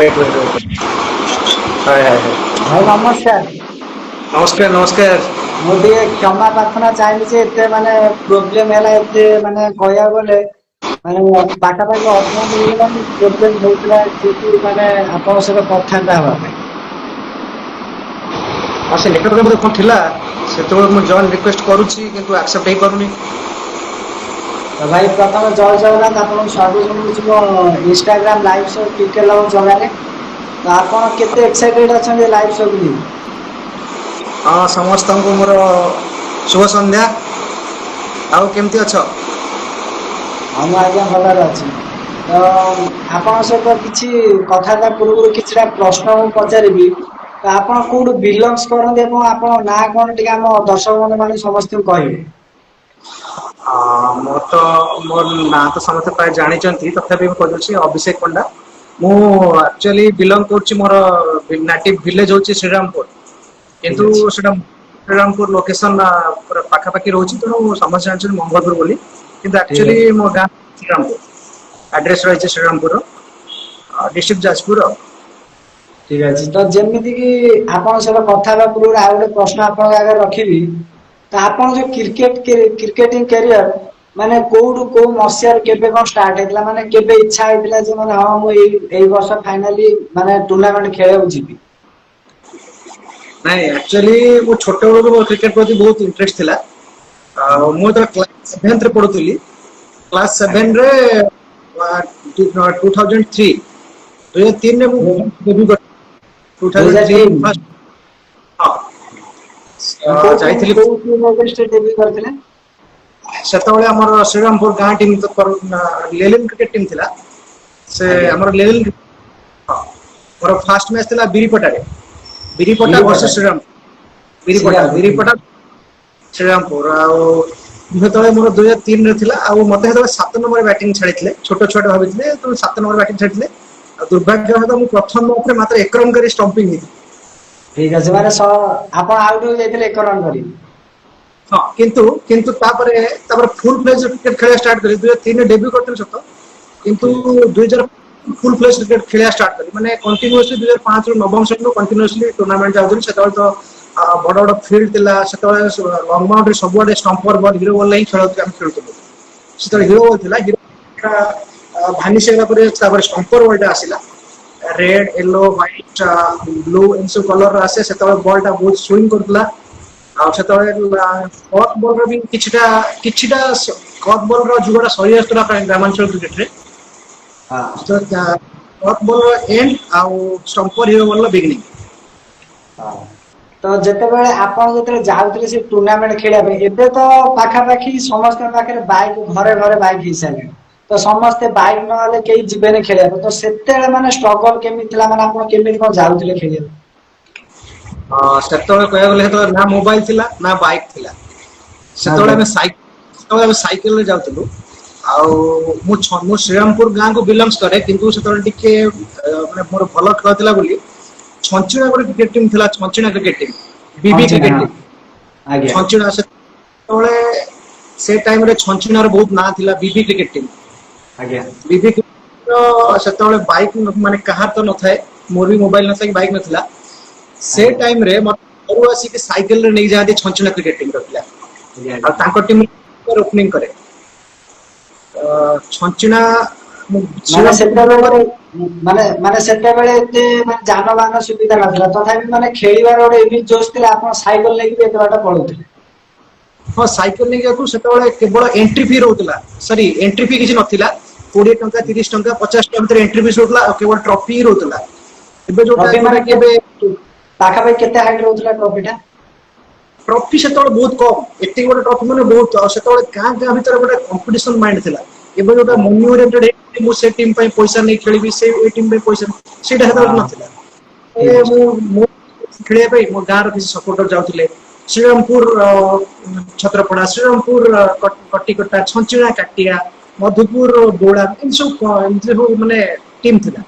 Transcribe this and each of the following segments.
Wait हाय हाय हाय भाई नमस्कार। नमस्कार नमस्कार। ମୁଁ ଟିକେ କ୍ଷମା ପ୍ରାର୍ଥନା ଚାହିଁବି ଯେ ଏତେ ମାନେ ପ୍ରୋବ୍ଲେମ ହେଲା ଏତେ ମାନେ କହିବାକୁ ଗଲେ ମାନେ ପାଖାପାଖି ଅଧଘଣ୍ଟା ହେଇଗଲାଣି ପ୍ରୋବ୍ଲେମ ହଉଥିଲା ଯେହେତୁ ମାନେ ଆପଣଙ୍କ ସହିତ କଥାବାର୍ତ୍ତା ହବା ପାଇଁ। ହଁ ସେ ନେଟୱାର୍କ ବୋଧେ କଣ ଥିଲା ସେତେବେଳେ ମୁଁ ଜଏନ୍ ରିକ୍ୱେଷ୍ଟ କରୁଛି କିନ୍ତୁ ଆକ୍ସେପ୍ଟ ହେଇପାରୁନି। ତ ଭାଇ ପ୍ରଥମେ ଜୟ ଜଗନ୍ନାଥ ଆପଣଙ୍କୁ ସ୍ୱାଗତ ଜଣାଉଛି ମୋ ଇନଷ୍ଟାଗ୍ରାମ ଲାଇଭ ସୋ ଟିକେ ଲଭ ଜଗାରେ। ତ ଆପଣ କେତେ ଏକ୍ସାଇଟେଡ ଅଛନ୍ତି ଲାଇଭ ସୋକୁ ନେଇ? ହଁ ସମସ୍ତଙ୍କୁ ମୋର ଶୁଭ ସନ୍ଧ୍ୟା। ଆଉ କେମିତି ଅଛ? ହଁ ମୁଁ ଆଜ୍ଞା ଭଲରେ ଅଛି। ତ ଆପଣଙ୍କ ସହିତ କିଛି କଥାବାର୍ତ୍ତା ପୂର୍ବରୁ କିଛିଟା ପ୍ରଶ୍ନ ମୁଁ ପଚାରିବି। ତ ଆପଣ କୋଉଠୁ ବିଲଙ୍ଗସ କରନ୍ତି ଏବଂ ଆପଣଙ୍କ ନାଁ କଣ ଟିକେ ଆମ ଦର୍ଶକ ବନ୍ଧୁ ମାନେ ସମସ୍ତଙ୍କୁ କହିବେ? ମୋର ତ ମୋର ନାଁ ତ ସମସ୍ତେ ପ୍ରାୟ ଜାଣିଛନ୍ତି ତଥାପି ମୁଁ କହିଦଉଛି ଅଭିଷେକ ପଣ୍ଡା। ମୁଁ ଆକ୍ଚୁଆଲି ବିଲଙ୍ଗ କରୁଛି ମୋର ନାଟିଭ ଭିଲେଜ ହଉଛି ଶ୍ରୀରାମପୁର। ଠିକ କିନ୍ତୁ ଅଛି ସେଟା ଶ୍ରୀରାମପୁର ଲୋକେସନ ପୁରା ପାଖାପାଖି ରହୁଛି ତେଣୁ ସମସ୍ତେ ଜାଣିଛନ୍ତି ମଙ୍ଗଳପୁର ବୋଲି କିନ୍ତୁ ଠିକ ଆକ୍ଚୁଆଲି ଅଛି ମୋ ଗାଁ ଶ୍ରୀରାମପୁର ଆଡ୍ରେସ ରହିଛି ଶ୍ରୀରାମପୁର ଡିଷ୍ଟ୍ରିକ୍ଟ ଯାଜପୁର ଆଉ। ଠିକ ଅଛି ତ ଯେମିତି କିି ଆପଣଙ୍କ ସହିତ କଥା ହେବା ପୂର୍ବରୁ ଆଉ ଗୋଟେ ପ୍ରଶ୍ନ ଆପଣଙ୍କ ଆଗରେ ରଖିବି। ତ ଆପଣ ଯୋଉ କ୍ରିକେଟିଂ କ୍ୟାରିୟର ମାନେ କୋଉଠୁ କୋଉ ମସିହାରେ କେବେ କଣ ଷ୍ଟାର୍ଟ ହେଇଥିଲା ମାନେ କେବେ ଇଚ୍ଛା ହେଇଥିଲା ଯେ ମାନେ ହଁ ମୁଁ ଏଇ ବର୍ଷ ଫାଇନାଲି ମାନେ ଟୁର୍ଣ୍ଣାମେଣ୍ଟ ଖେଳିବାକୁ ଯିବି? ନାଇଁ ଆକ୍ଚୁଆଲି ମୁଁ ଛୋଟବେଳୁ ମୋ କ୍ରିକେଟ ପ୍ରତି ବହୁତ ଇଣ୍ଟରେଷ୍ଟ ଥିଲା। ହଁ ଆଉ ମୁଁ ଯେତେବେଳେ କ୍ଲାସ ସେଭେନ୍ଥରେ ପଢୁଥିଲି କ୍ଲାସ ଆଜ୍ଞା ସେଭେନରେ 2003 2003ରେ ମୁଁ ଡେବ୍ୟୁ କରିଥିଲି। ଦୁଇ ହଜାର 2003 ତିନି ଫାଷ୍ଟ ହଁ ଯାଇଥିଲି କୋଉ ଟିମ ଏଗେନଷ୍ଟ ରେ ଡେବ୍ୟୁ କରିଥିଲେ? ସେତେବେଳେ ଆମର ଶ୍ରୀରାମପୁର ଗାଁ ଟିମ୍ ଲେଲିନ କ୍ରିକେଟ ଟିମ୍ ଥିଲା। ସେ ଆଜ୍ଞା ଆମର ଲେନିନ ହଁ ମୋର ଫାଷ୍ଟ ମ୍ୟାଚ ଥିଲା ବିରିପଟାରେ। ବିରିପଟା ବିରିପଟା ଭର୍ସେସ ଶ୍ରୀରାମ ବିରିପଟା ଶ୍ରୀରାମପୁର ଠିକ ବିରିପଟା ଶ୍ରୀରାମପୁର ଆଉ ସେତେବେଳେ ମୋର 2003ରେ ଥିଲା ଆଉ ମତେ ସେତେବେଳେ 7 ନମ୍ବର ବ୍ୟାଟିଂ ଛାଡ଼ିଥିଲେ ଛୋଟ ଛୁଆଟେ ଭାବିଥିଲେ 7 ନମ୍ବର ବ୍ୟାଟିଂ ଛାଡ଼ିଥିଲେ ଆଉ ଦୁର୍ଭାଗ୍ୟବଶତଃ ମୁଁ ପ୍ରଥମ ଓଭରରେ ମାତ୍ର 1 ରନ କରି ଷ୍ଟମ୍ପିଂ ହେଇଥିଲି। ଠିକ ଅଛି ମାନେ ଆପଣ ଆଉଟ ହେଇଯାଇଥିଲେ 1 ରନ କରି। ହଁ କିନ୍ତୁ ତାପରେ ଫୁଲ କ୍ରିକେଟ ଖେଳିବା ଷ୍ଟାର୍ଟ କଲି 2003ରେ ଡେବ୍ୟୁ କରିଥିଲି ସତ କିନ୍ତୁ ଠିକ ଅଛି 2000 ଫୁଲ କ୍ରିକେଟ ଖେଳିବା ଷ୍ଟାର୍ଟ କଲି ମାନେ କଣ୍ଟିନ୍ୟୁଅସଲି 2005ରୁ ନବମ ଶ୍ରେଣୀରୁ କଣ୍ଟିନ୍ୟୁଅସଲି ଟୁର୍ଣ୍ଣାମେଣ୍ଟ ଯାଉଥିଲି ସେତେବେଳେ ତ ବଡ ବଡ ଫିଲ୍ଡ ଥିଲା ସେତେବେଳେ ଲଙ୍ଗ ବାଉଣ୍ଡ୍ରି ସବୁଆଡେ ଷ୍ଟମ୍ପର ବଲ ହିରୋ ବଲ ହିଁ ଆମେ ଖେଳୁଥିଲୁ ସେତେବେଳେ ଆଜ୍ଞା ହିରୋ ବଲ ଥିଲା ଭାଙ୍ଗି ସାରିଲା ପରେ ତାପରେ ଷ୍ଟମ୍ପର ବଲଟା ଆସିଲା। ରେଡ୍ ୟେଲୋ ହ୍ୱାଇଟ ବ୍ଲୁ ଏମିତି ସବୁ କଲର ଆସେ ସେତେବେଳେ ବଲ୍ ଟା ବହୁତ ସୁଇଙ୍ଗ କରୁଥିଲା। ଆଉ ସେତେବେଳେ କଟ ବଲ ର ବି କିଛିଟା କଟ ବଲ ର ଯୁଗଟା ସରି ଆସୁଥିଲା ଗ୍ରାମାଞ୍ଚଳ କ୍ରିକେଟରେ ହଁ କଟ ବଲ ର ଏଣ୍ଡ ଆଉ ଷ୍ଟମ୍ପର ହିରୋ ବଲ ର ବିଗିନିଂ। ହଁ ତ ଯେତେବେଳେ ଆପଣ ଯେତେବେଳେ ଯାଉଥିଲେ ସେ ଟୁର୍ଣ୍ଣାମେଣ୍ଟ ଖେଳିବା ପାଇଁ ଏବେ ତ ପାଖାପାଖି ସମସ୍ତଙ୍କ ପାଖରେ ବାଇକ୍ ଘରେ ଘରେ ବାଇକ୍ ହେଇସାରିଲେଣି। ତ ସମସ୍ତେ ବାଇକ୍ ନହେଲେ କେହି ଯିବେନି ଖେଳିବାକୁ ତ ସେତେବେଳେ ମାନେ ଷ୍ଟ୍ରଗଲ କେମିତି ଥିଲା ମାନେ ଆପଣ କେମିତି କଣ ଯାଉଥିଲେ ଖେଳିବାକୁ? ସେତେବେଳେ କହିବାକୁ ଗଲେ ସେତେବେଳେ ନା ମୋବାଇଲ ଥିଲା ନା ବାଇକ୍ ଥିଲା। ସେତେବେଳେ ଆଜ୍ଞା ଆମେ ସାଇକେଲରେ ଯାଉଥିଲୁ। ଆଉ ମୁଁ ଶ୍ରୀରାମପୁର ଗାଁକୁ ବିଲଙ୍ଗସ କରେ କିନ୍ତୁ ସେତେବେଳେ ଟିକେ ମାନେ ମୋର ଭଲ ଖେଳ ଥିଲା ବୋଲି ଛଞ୍ଚିଣା ଗୋଟେ କ୍ରିକେଟ ଟିମ୍ ଥିଲା ଛଞ୍ଚିଣା କ୍ରିକେଟ ଟିମ୍ ବିବି ହଁଞ୍ଚ କ୍ରିକେଟ ହଁ ଟିମ୍ ଆଜ୍ଞା ଛଞ୍ଚିଣା ସେତେବେଳେ ସେ ଟାଇମରେ ଛଞ୍ଚିଣାର ବହୁତ ନାଁ ଥିଲା ବିବି କ୍ରିକେଟ ଟିମ୍। ଆଜ୍ଞା ବିବି ସେତେବେଳେ ବାଇକ୍ ମାନେ କାହାର ତ ନଥାଏ ମୋର ବି ମୋବାଇଲ ନଥିଲା କି ବାଇକ୍ ନଥିଲା। ସେ ଆଜ୍ଞା ଟାଇମରେ ମତେ ଘରୁ ଆସିକି ସାଇକେଲରେ ନେଇଯାଆନ୍ତି ଛଞ୍ଚିଣା କ୍ରିକେଟ ଟିମ ର ପିଲା। ଆଜ୍ଞା ଆଉ ଆଜ୍ଞା ତାଙ୍କ ଟିମ୍ ଓପନିଂ କରେ ଛଞ୍ଚିଣା ମାନେ ଶ୍ରୀରାମପୁର ସେତେବେଳେ ମାନେ ସେତେବେଳେ ଏତେ ମାନେ ଯାନବାହାନ ସୁବିଧା ନଥିଲା ତଥାପି ମାନେ ଖେଳିବାର ଗୋଟେ ଏମିତି ଜୋସ୍ ଥିଲା ଆପଣ ସାଇକେଲ ନେଇକି ଏତେ ବାଟ ପଳଉଥିଲେ। ହଁ ସାଇକେଲ ନେଇଯିବାକୁ ସେତେବେଳେ କେବଳ ଏଣ୍ଟ୍ରି ଫି ରହୁଥିଲା ସରି ଏଣ୍ଟ୍ରି ଫି କିଛି ନଥିଲା। 20 ଟଙ୍କା 30 ଟଙ୍କା 50 ଟଙ୍କା ଭିତରେ ଏଣ୍ଟ୍ରି ଫିସ୍ ରହୁଥିଲା ଆଉ କେବଳ ଟ୍ରଫି ହିଁ ରହୁଥିଲା। ଏବେ ଟ୍ରଫି ଯୋଉଟା ମାନେ କି ଏବେ ପାଖାପାଖି କେତେ ହାଇଟ୍ ରହୁଥିଲା ଟ୍ରଫି ଟା? ଟ୍ରଫି ସେତେବେଳେ ବହୁତ କମ୍ ଏତିକି ଗୋଟେ ଟ୍ରଫି ମାନେ ବହୁତ ସେତେବେଳେ ଗାଁ ଭିତରେ ଗୋଟେ କମ୍ପିଟିସନ ମାଇଣ୍ଡ ଥିଲା। ଏବେ ଯୋଉଟା ମୁଁ ସେ ଟିମ୍ ପାଇଁ ପଇସା ନେଇ ଖେଳିବି ସେ ଏଇ ଟିମ୍ ପାଇଁ ପଇସା ସେଇଟା ସେତେବେଳେ ହଁ ନଥିଲା ଠିକ ଅଛି ମୁଁ ଖେଳିବା ପାଇଁ ମୋ ଗାଁର କିଛି ସପୋର୍ଟର ଯାଉଥିଲେ। ଶ୍ରୀରାମପୁର ଛତ୍ରପଡା ଶ୍ରୀରାମପୁର କଟିକଟା ଛଞ୍ଚିଣା କାଟିଆ ମଧୁପୁର ବୋଳା ଏମିତି ସବୁ ମାନେ ଟିମ୍ ଥିଲା।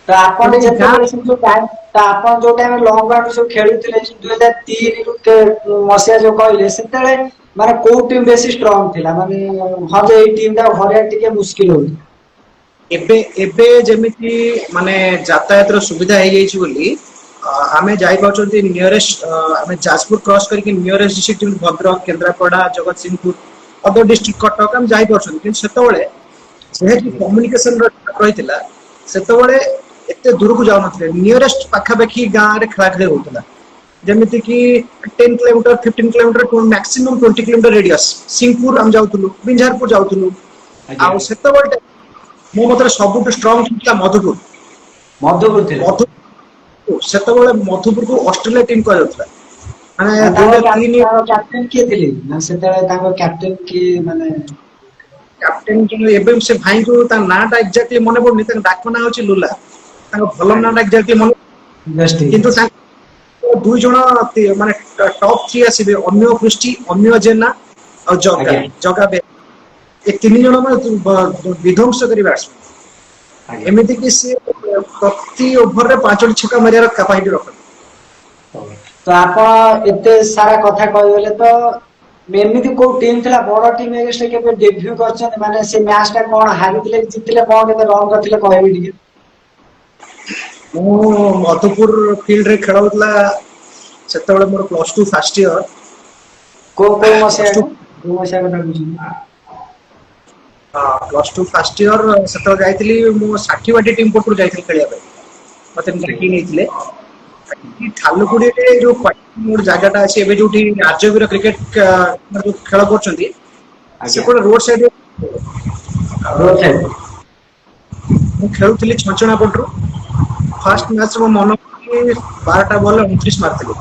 ତ ଆପଣ ଯୋଉଟା କି ଗାଁ ଯେତେବେଳେ ସବୁ ତ ଆପଣ ଯୋଉ ଟାଇମ ଲଙ୍ଗ ବାଉଣ୍ଡ୍ରି ସବୁ ଖେଳୁଥିଲେ 2003 ମସିହା ଯୋଉ କହିଲେ ସେତେବେଳେ ମାନେ କୋଉ ଟିମ୍ ବେଶୀ ଷ୍ଟ୍ରଙ୍ଗ ଥିଲା ମାନେ ହଁ ଯେ ଏଇ ଟିମ୍ ଟା ହରେଇବା ଟିକେ ମୁସ୍କିଲ ହଉଛି। ଏବେ ଏବେ ଯେମିତି ମାନେ ଯାତାୟାତର ସୁବିଧା ହେଇଯାଇଛି ବୋଲି ଆମେ ଯାଇପାରୁଛନ୍ତି ନିୟରେଷ୍ଟ ଆମେ ଯାଜପୁର କ୍ରସ୍ କରିକି ନିୟରେଷ୍ଟ ଡିଷ୍ଟ୍ରିକ୍ଟ ଯେମିତି ଭଦ୍ରକ କେନ୍ଦ୍ରାପଡ଼ା ଜଗତସିଂହପୁର ଅଦର ଡିଷ୍ଟ୍ରିକ୍ଟ କଟକ ଆମେ ଯାଇପାରୁଛନ୍ତି କିନ୍ତୁ ସେତେବେଳେ ଯେହେତୁ କମ୍ୟୁନିକେସନର ରହିଥିଲା ସେତେବେଳେ ଏତେ ଦୂରକୁ ଯାଉନଥିଲେ ନିୟରେଷ୍ଟ ପାଖାପାଖି ଗାଁରେ ଖେଳାଖେଳି ହଉଥିଲା ଯେମିତି କି 10 kilometre 15 kilometre maximum 20 kilometre radius Singhpur ଆମେ ଯାଉଥିଲୁ ବିଞ୍ଝାରପୁର ଯାଉଥିଲୁ ଆଜ୍ଞା ଆଉ ସେତେବେଳେ ମୋ ମତରେ ସବୁଠୁ ଷ୍ଟ୍ରଙ୍ଗ ଥିଲା ମଧୁପୁର ମଧୁପୁର ଥିଲେ। ସେତେବେଳେ ମଧୁପୁରକୁ ଅଷ୍ଟ୍ରେଲିଆ ଟିମ୍ କୁହାଯାଉଥିଲା ମାନେ ତାଙ୍କ 2003 କ୍ୟାପ୍ଟେନ କିଏ ଥିଲେ ମାନେ ସେତେବେଳେ ତାଙ୍କ କ୍ୟାପ୍ଟେନ କିଏ ମାନେ କ୍ୟାପ୍ଟେନ ଏବେ ସେ ଭାଇଙ୍କୁ ତାଙ୍କ ନାଁଟା ଏକ୍ଜାକ୍ଟଲି ମନେ ପଡୁନି ତାଙ୍କ ଡାକ ନାଁ ହଉଛି ଲୁଲା ତାଙ୍କ ଭଲ ନାଁଟା ଏକ୍ଜାକ୍ଟଲି ମନେ ବେଷ୍ଟ ଠିକ କିନ୍ତୁ ଅଛି। ତାଙ୍କ ଦୁଇ ଜଣ ମାନେ ଟପ୍ 3 ଆସିବେ ଅମିୟ ପୃଷ୍ଟି ଅମିୟ ଜେନା ଆଉ ଜଗା ଆଜ୍ଞା ଜଗା ଏ ତିନି ଜଣ ବିଧ୍ୱଂସକାରୀ ବ୍ୟାଟ୍ସମ୍ୟାନ ଆଜ୍ଞା ଏମିତି କି ସେ ପ୍ରତି ଓଭରରେ 5ଟି ଛକା ମାରିବାର କାପାସିଟି ରଖନ୍ତି। ତ ଆପଣ ଏତେ ସାରା କଥା କହିଗଲେ ତ ଏମିତି କୋଉ ଟିମ୍ ଥିଲା ବଡ ଟିମ୍ ଏଗେନ୍ଷ୍ଟ କେବେ ଡେବ୍ୟୁ କରିଛନ୍ତି ମାନେ ସେ ମ୍ୟାଚ୍ ଟା କଣ ହାରିଥିଲେ ଜିତିଲେ କଣ କେତେ ରନ୍ କରିଥିଲେ କହିବେ ଟିକେ? ମୁଁ ମଧୁପୁର ଫିଲ୍ଡରେ ଖେଳ ହଉଥିଲା ସେତେବେଳେ ମୋର +2 ଫାର୍ଷ୍ଟ ଇୟର କୋଉ ପ୍ଲସ ମସିହା ଟୁ କୋଉ ମସିହା କଥା କହୁଛନ୍ତି? +2 ଫାର୍ଷ୍ଟ ଇୟର ସେତେବେଳେ ଯାଇଥିଲି ମୁଁ ଷାଠିଏବାଟି ଟିମ୍ ପଟରୁ ଯାଇଥିଲି ଖେଳିବା ପାଇଁ ମତେ ଡାକି ନେଇଥିଲେ ଥାଲୁକୁଡିରେ ଯୋଉ ଗୋଟେ ଜାଗାଟା ଅଛି ଏବେ ଯୋଉଠି ରାଜବୀର କ୍ରିକେଟ ଯୋଉ ଖେଳ କରୁଛନ୍ତି ଆଜ୍ଞା ସେପଟେ ରୋଡ ସାଇଡ୍ ରୋଡ୍ ସାଇଡ୍ ମୁଁ ଖେଳୁଥିଲି ଛଞ୍ଚଣା ପଟରୁ ଫାଷ୍ଟ ମ୍ୟାଚ୍ ମୋ ମନ 12ଟା ବଲ୍ 29 ମାରିଥିଲି।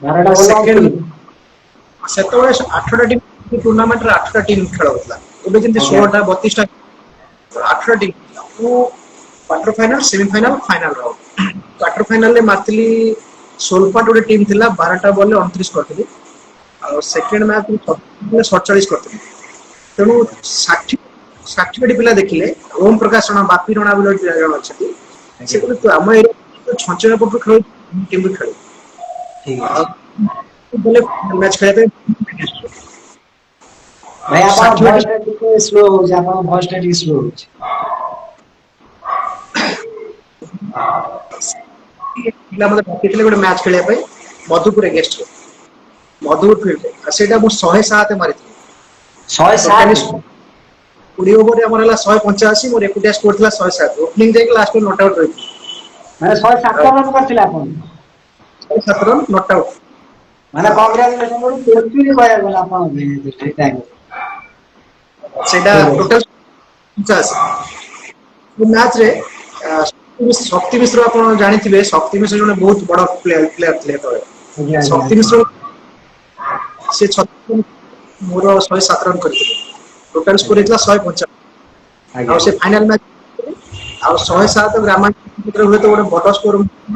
12ଟା ବଲ୍ 29 ସେତେବେଳେ 8ଟା ଟିମ୍ ଟୁର୍ଣ୍ଣାମେଣ୍ଟରେ 8ଟା ଟିମ୍ ଖେଳ ହଉଥିଲା ଏବେ ଯେମିତି ଆଜ୍ଞା 16ଟା 32ଟା 8ଟା team quarter final semifinal final round quarter ଫାଇନାଲରେ ମାରିଥିଲି ସୋଲପାଟ ଗୋଟେ ଟିମ୍ ଥିଲା 12ଟା ବଲରେ 29 କରିଥିଲି ଆଉ ସେକେଣ୍ଡ ମ୍ୟାଚ୍ 47 କରିଥିଲି ତେଣୁ 60ଟି ପିଲା ଦେଖିଲେ ଓମ୍ ପ୍ରକାଶ ରଣା ବାପି ରଣା ବୋଲି ଜଣେ ଅଛନ୍ତି ସେ ଆଜ୍ଞା କହିଲେ ଆମ ଏରିଆ ଛଞ୍ଚଣା ପଟରୁ ଖେଳୁ କେମିତି ଖେଳୁ ଠିକ ଅଛି। ମ୍ୟାଚ୍ ଖେଳିବା ପାଇଁ ଭାଇ ଆଉ ଆପଣଙ୍କ 60 ଭଏସ ଟା ଟିକେ ସ୍ଲୋ ହଉଛି ଆପଣଙ୍କ ଭଏସ ଟା ଟିକେ ସ୍ଲୋ ହଉଛି। ପିଲା ମତେ ଡାକିଥିଲେ ଗୋଟେ ମ୍ୟାଚ୍ ଖେଳିବା ପାଇଁ ମଧୁପୁର ଏଗେନ୍ଷ୍ଟରେ ମଧୁପୁର ଫିଲ୍ଡରେ ଆଉ ସେଇଟା ମୁଁ 107 ମାରିଥିଲି 107 ଟୋଟାଲି 20 ଓଭରରେ ଆମର ହେଲା 185 ମୋର ଏକୁଟିଆ ସ୍କୋର ଥିଲା 107 ଓପନିଂ ଯାଇକି ଲାଷ୍ଟ ନଟ୍ ଆଉଟ୍ ରହିଥିଲି ମାନେ 107 ରନ୍ କରିଥିଲେ ଆପଣ 107 ରନ୍ ନଟ୍ ଆଉଟ୍ ମାନେ କଂଗ୍ରାଚୁଲେସନ ସେଞ୍ଚୁରୀ କହିବାକୁ ଗଲେ ଆପଣ ସେଇଟା ଠିକ ଅଛି। ଟୋଟାଲ 50 ମ୍ୟାଚରେ ଶକ୍ତି ମିଶ୍ର ଆପଣ ଜାଣିଥିବେ ଶକ୍ତି ମିଶ୍ର ଜଣେ ବହୁତ ବଡ ପ୍ଲେୟାର ଥିଲେ ତଳେ ଆଜ୍ଞା ଆଜ୍ଞା ଶକ୍ତି ମିଶ୍ର ସେ ମୋର 107 ରନ୍ କରିଥିଲେ ଟୋଟାଲ ସ୍କୋର ଆଜ୍ଞା ହେଇଥିଲା 155 ଆଜ୍ଞା ଆଉ ସେ ଫାଇନାଲ ମ୍ୟାଚ୍ ଆଉ 107 ଗ୍ରାମାଞ୍ଚଳରେ ହୁଏତ ଗୋଟେ ବଡ ସ୍କୋର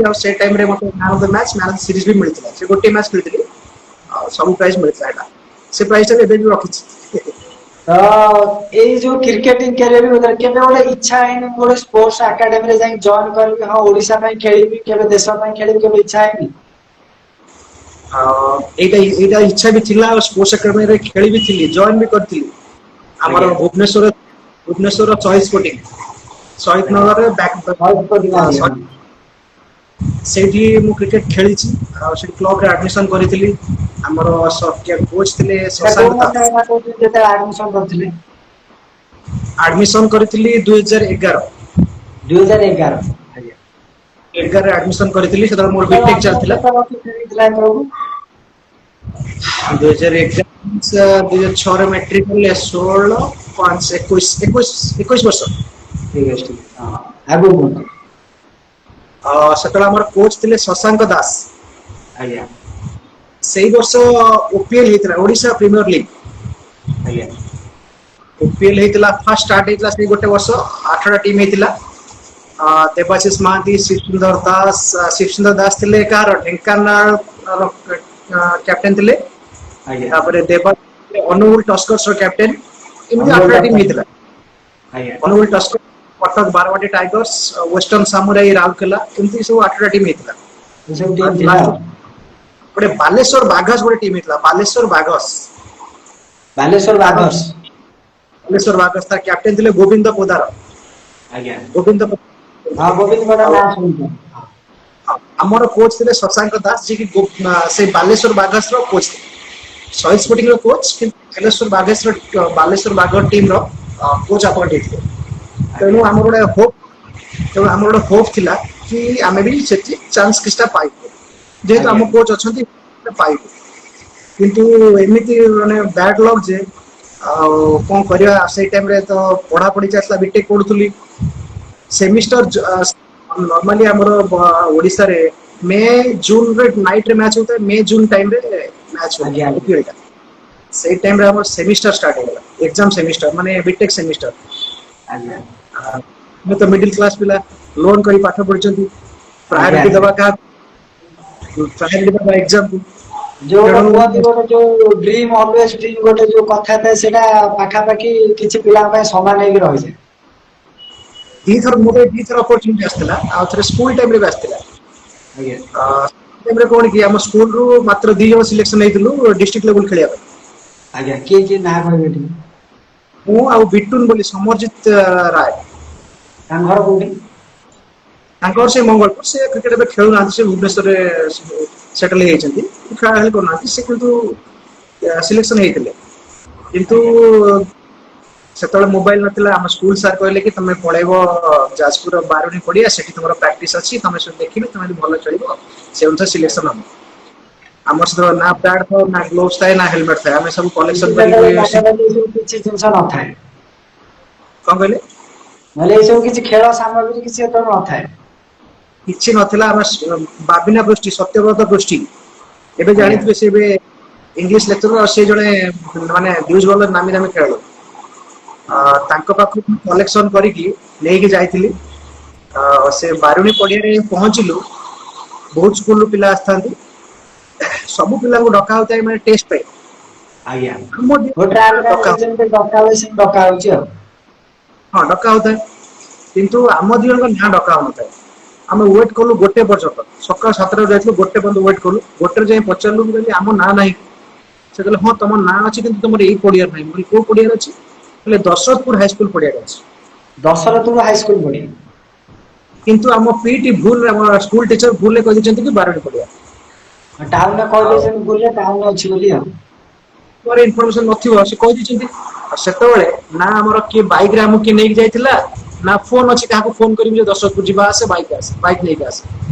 ଆଉ ସେ ଟାଇମରେ ମତେ man of the match man of the series ବି ମିଳିଥିଲା ସେ ଗୋଟିଏ ମ୍ୟାଚ୍ ଖେଳିଥିଲି ଆଉ ସବୁ ପ୍ରାଇଜ ମିଳିଥିଲା ଏଇଟା ସେ ପ୍ରାଇଜ ଟା ଏବେ ବି ରଖିଛି। ତ ଏଇ ଯୋଉ କ୍ରିକେଟିଂ କ୍ୟାରିୟର କେବେ ଗୋଟେ ଇଚ୍ଛା ହେଇନି ଗୋଟେ ସ୍ପୋର୍ଟସ ଏକାଡେମୀରେ ଯାଇ ଜଏନ୍ କରିବି ହଁ ଓଡିଶା ପାଇଁ ଖେଳିବି କେବେ ଦେଶ ପାଇଁ ଖେଳିବି କେବେ ଇଚ୍ଛା ହେଇନି? ଏଇଟା ଇଚ୍ଛା ବି ଥିଲା ଆଉ ସ୍ପୋର୍ଟସ ଏକାଡେମୀରେ ଖେଳି ବି ଥିଲି ଜଏନ୍ ବି କରିଥିଲି ଆମର ଆଜ୍ଞା ଭୁବନେଶ୍ୱର ଚଏସ୍ ସ୍ପୋର୍ଟିଂ ଶହୀଦ ଆଜ୍ଞା ନଗରରେ ସେଇଠି ମୁଁ କ୍ରିକେଟ ଖେଳିଛି ଆଉ ସେଠି କ୍ଲବରେ ଆଡମିସନ କରିଥିଲି ଆମର କୋଚ୍ ଥିଲେ ଏଇଟା କୋଉ ଶଶାଙ୍କ ଦାସ ମସିହା କଥା କହୁଛନ୍ତି ଯେତେବେଳେ ଆଡମିସନ କରିଥିଲେ? ଆଡମିସନ କରିଥିଲି 2011 2011 ଆଜ୍ଞା 11ରେ ଆଡମିସନ କରିଥିଲି ସେତେବେଳେ ମୋର ସେତେବେଳେ ବିଟେକ୍ ଆପଣଙ୍କୁ ଚାଲିଥିଲା କେତେ ବର୍ଷ ହେଇଥିଲା ସେତେବେଳକୁ? 2006ରେ ମେଟ୍ରିକ ହେଲେ 16 5 21 ବର୍ଷ ଠିକ ଅଛି ଠିକ ଅଛି ହଁ ଆଗକୁ କୁହନ୍ତୁ ସେତେବେଳେ ଆମର କୋଚ୍ ଥିଲେ ଶଶାଙ୍କ ଦାସ ଆଜ୍ଞା ସେଇ ବର୍ଷ ଓପିଏଲ ହେଇଥିଲା ଓଡିଶା ପ୍ରିମିୟର ଲିଗ୍ ଆଜ୍ଞା ଓପିଏଲ ହେଇଥିଲା ଫାଷ୍ଟ ଷ୍ଟାର୍ଟ ହେଇଥିଲା ସେଇ ଗୋଟେ ବର୍ଷ 8ଟା ଟିମ୍ ହେଇଥିଲା ଦେବାଶିଷ ମହାନ୍ତି ଶିବସୁନ୍ଦର ଦାସ ଥିଲେ କାହାର ଢେଙ୍କାନାଳ କ୍ୟାପ୍ଟେନ୍ ଥିଲେ ଆଜ୍ଞା ତାପରେ ଅନୁଗୁଳ ଟସ୍କର୍ସ କ୍ୟାପ୍ଟେନ୍ ଏମିତି ଅନୁଗୁଳ 8ଟା ଟିମ୍ ଟକ୍କର ହେଇଥିଲା ଆଜ୍ଞା Angul tusker Cuttack Barabati tigers western samurai Rourkela ଏମିତି ସବୁ 8ଟା ଟିମ୍ ହେଇଥିଲା ଏସବୁ ଟିମ୍ ଥିଲା ଲାଷ୍ଟ ଆଉ ଗୋଟେ ବାଲେଶ୍ୱର ବାଘାସ ଗୋଟେ ଟିମ୍ ହେଇଥିଲା ବାଲେଶ୍ୱର ବାଘସ ବାଲେଶ୍ୱର ବାଘର୍ସ ବାଲେଶ୍ୱର ବାଘସ ତା କ୍ୟାପ୍ଟେନ୍ ଥିଲେ ଗୋବିନ୍ଦ ପୋଦାର ଆଜ୍ଞା ଗୋବିନ୍ଦ ହଁ ଗୋବିନ୍ଦଙ୍କର ନାଁ ଶୁଣିଛୁ। ଆମର କୋଚ ଥିଲେ ଶଶାଙ୍କ ଦାସ ଯିଏ କି ସେ ବାଲେଶ୍ୱର ବାଘାସର କୋଚ ଥିଲେ। ଶହୀଦ ସ୍ପୋର୍ଟିଂ ର କୋଚ କିନ୍ତୁ ବାଲେଶ୍ୱର ବାଘ ଟିମ ର କୋଚ ଆପଏଣ୍ଟ ହେଇଥିଲେ। ତେଣୁ ଆଜ୍ଞା ଆମର ଗୋଟେ ହୋପ ଥିଲା କି ଆମେ ବି ସେଠି ଚାନ୍ସ କିଛିଟା ପାଇବୁ। ଯେହେତୁ ଆମ ଆଜ୍ଞା କୋଚ ଅଛନ୍ତି ପାଇବୁ। କିନ୍ତୁ ଏମିତି ମାନେ ବ୍ୟାଡ ଲକ୍ ଯେ ଆଉ କଣ କରିବା ସେଇ ଟାଇମରେ ତ ପଢାପଢି ଚାଲିଥିଲା ବିଟେକ୍ ପଢୁଥିଲି। ସେମିଷ୍ଟର ନର୍ମାଲି ଆମର ଓଡିଶାରେ ମେ ଜୁନରେ ନାଇଟରେ ମ୍ୟାଚ ହଉଥାଏ ମେ ଜୁନ ଟାଇମରେ ମ୍ୟାଚ ଆଜ୍ଞା ହୁଏ। ସେଇ ଟାଇମରେ ଆମର ସେମିଷ୍ଟାର ଷ୍ଟାର୍ଟ ହେଇଗଲା ଏକ୍ସାମ ସେମିଷ୍ଟାର ମାନେ ବିଟେକ୍ ସେମିଷ୍ଟାର। ଆଜ୍ଞା ଆମେ ତ ମିଡିଲ କ୍ଲାସ ପିଲା ଲୋନ କରି ପାଠ ପଢିଛନ୍ତି। ଆଜ୍ଞା ପ୍ରାୟୋରିଟି ଆଜ୍ଞା ଦବା କାହା ଏକ୍ସାମକୁ। ଯୋଉ ଗୋଟେ କୁହନ୍ତି ଗୋଟେ ଯୋଉ ଡ୍ରିମ ଅଲୱେଜ ଡ୍ରିମ ଗୋଟେ ଯୋଉ କଥା ଥାଏ ସେଇଟା ପାଖାପାଖି କିଛି ପିଲାଙ୍କ ପାଇଁ ସମାନ ହେଇକି ରହିଛି। ଦିଥର ମୋର ଦିଥର ଅପରଚୁନିଟି ଆସିଥିଲା ଆଉ ଥରେ ସ୍କୁଲ ଟାଇମରେ ବି ଆସିଥିଲା। ଆଜ୍ଞା କଣ କି ଆମ ସ୍କୁଲରୁ ମାତ୍ର 2 ଜଣ ସିଲେକ୍ସନ ହେଇଥିଲୁ ଡିଷ୍ଟ୍ରିକ୍ଟ ଲେବୁଲ ଖେଳିବା ପାଇଁ। ଆଜ୍ଞା କିଏ କିଏ ନାଁ କହିବେ ଟିକେ? ମୁଁ ଆଉ ବିଟୁନ ବୋଲି ସମରଜିତ ରାୟ। ତାଙ୍କ ଘର କୋଉଠି? ତାଙ୍କର ସେ ମଙ୍ଗଳପୁର ସେ କ୍ରିକେଟ ଏବେ ଖେଳୁନାହାନ୍ତି ସେ ଭୁବନେଶ୍ୱରରେ ସେଟଲ ହେଇଯାଇଛନ୍ତି ଖେଳା ଖେଳି କରୁନାହାନ୍ତି ସେ କିନ୍ତୁ ସିଲେକ୍ସନ ହେଇଥିଲେ। କିନ୍ତୁ ଆଜ୍ଞା ସେତେବେଳେ ମୋବାଇଲ ନଥିଲା ଆମ ସ୍କୁଲ ସାର୍ କହିଲେ କି ତମେ ପଳେଇବ ଯାଜପୁର ବାରୁଣୀ ପଡିଆ ସେଠି ତମର ପ୍ରାକ୍ଟିସ ଅଛି ତମେ ସବୁ ଦେଖିବେ ତମେ ଯଦି ଭଲ ଖେଳିବ ସେ ଅନୁସାରେ ସିଲେକ୍ସନ ଆଜ୍ଞା ହବ। ଆମର ସହିତ ନା ପ୍ୟାଡ ଥାଏ ନା ଗ୍ଲୋଭସ ଥାଏ ନା ହେଲମେଟ ଥାଏ ଆମେ ସବୁ କଲେକ୍ସନ କରିକି କିଛି ଜିନିଷ ନଥାଏ। କଣ କହିଲେ? ନହେଲେ ଏଇ ସବୁ କିଛି ଖେଳ ସାମଗ୍ରୀ କିଛି ସେତେବେଳେ ନଥାଏ। କିଛି ନଥିଲା ଆମେ ବାବିନା ପୃଷ୍ଟି ସତ୍ୟବ୍ରତ ପୃଷ୍ଟି ଏବେ ଆଜ୍ଞା ଜାଣିଥିବେ ସେ ଏବେ ଇଂଲିଶ ଲେକ୍ଚର ଆଉ ସେ ଜଣେ ମାନେ ନାମୀ ଦାମୀ ଖେଳାଳି। ଆଜ୍ଞା ତାଙ୍କ ପାଖକୁ କଲେକ୍ସନ କରିକି ନେଇକି ଯାଇଥିଲି। ସେ ବାରୁଣୀ ପଡିଆରେ ପହଞ୍ଚିଲୁ ବହୁତ ସ୍କୁଲରୁ ପିଲା ଆସିଥାନ୍ତି। ସବୁ ପିଲାଙ୍କୁ ଡକା ହଉଥାଏ ମାନେ ଟେଷ୍ଟ ପାଇଁ। ଆଜ୍ଞା ଆମ ଡକା ଯେମିତି ଡକା ହୁଏ ସେମିତି ଡକା ହଉଛି ଆଉ। ହଁ ଡକା ହଉଥାଏ କିନ୍ତୁ ଆମ ଦି ଜଣଙ୍କ ନାଁ ଡକା ହଉନଥାଏ। ଆମେ ୱେଟ୍ କଲୁ ଗୋଟେ ପର୍ଯ୍ୟନ୍ତ ସକାଳ 7ଟାରୁ ଯାଇଥିଲୁ ଗୋଟେ ପର୍ଯ୍ୟନ୍ତ ୱେଟ୍ କଲୁ ଗୋଟେରେ ଯାଇ ପଚାରିଲୁ କହିଲି ଆମ ନାଁ ନାହିଁ। ସେ କହିଲେ ହଁ ତମ ନାଁ ଅଛି କିନ୍ତୁ ତମର ଏଇ ପଡିଆରେ ନାହିଁ। ମୁଁ କହିଲି କୋଉ ପଡିଆରେ ଅଛି? କହିଲେ ଦଶରଥପୁର ହାଇସ୍କୁଲ ପଡିଆରେ ଅଛି। ଦଶରଥପୁର ହାଇସ୍କୁଲ ପଡିଆ। କିନ୍ତୁ ଆମ ପିଇଟି ଭୁଲରେ ଆମ ସ୍କୁଲ ଟିଚର ଭୁଲରେ କହିଦେଇଛନ୍ତି କି ବାରୁଣୀ ପଡିଆ। ଟାଉନରେ ଆଉ କହିଦେଇଛନ୍ତି ଭୁଲରେ ଟାଉନ ଅଛି ବୋଲି ଆଉ। ପରେ ଇନଫର୍ମେସନ ନଥିବ ସେ କହିଦେଇଛନ୍ତି। ଆଉ ସେତେବେଳେ ନା ଆମର କିଏ ବାଇକ ରେ ଆମକୁ କିଏ ନେଇକି ଯାଇଥିଲା ନା ଫୋନ ଅଛି କାହାକୁ ଫୋନ କରିବି ଯେ ଦଶରଥପୁର ଯିବା ଆସେ ବାଇକ ନେଇକି ଆସେ।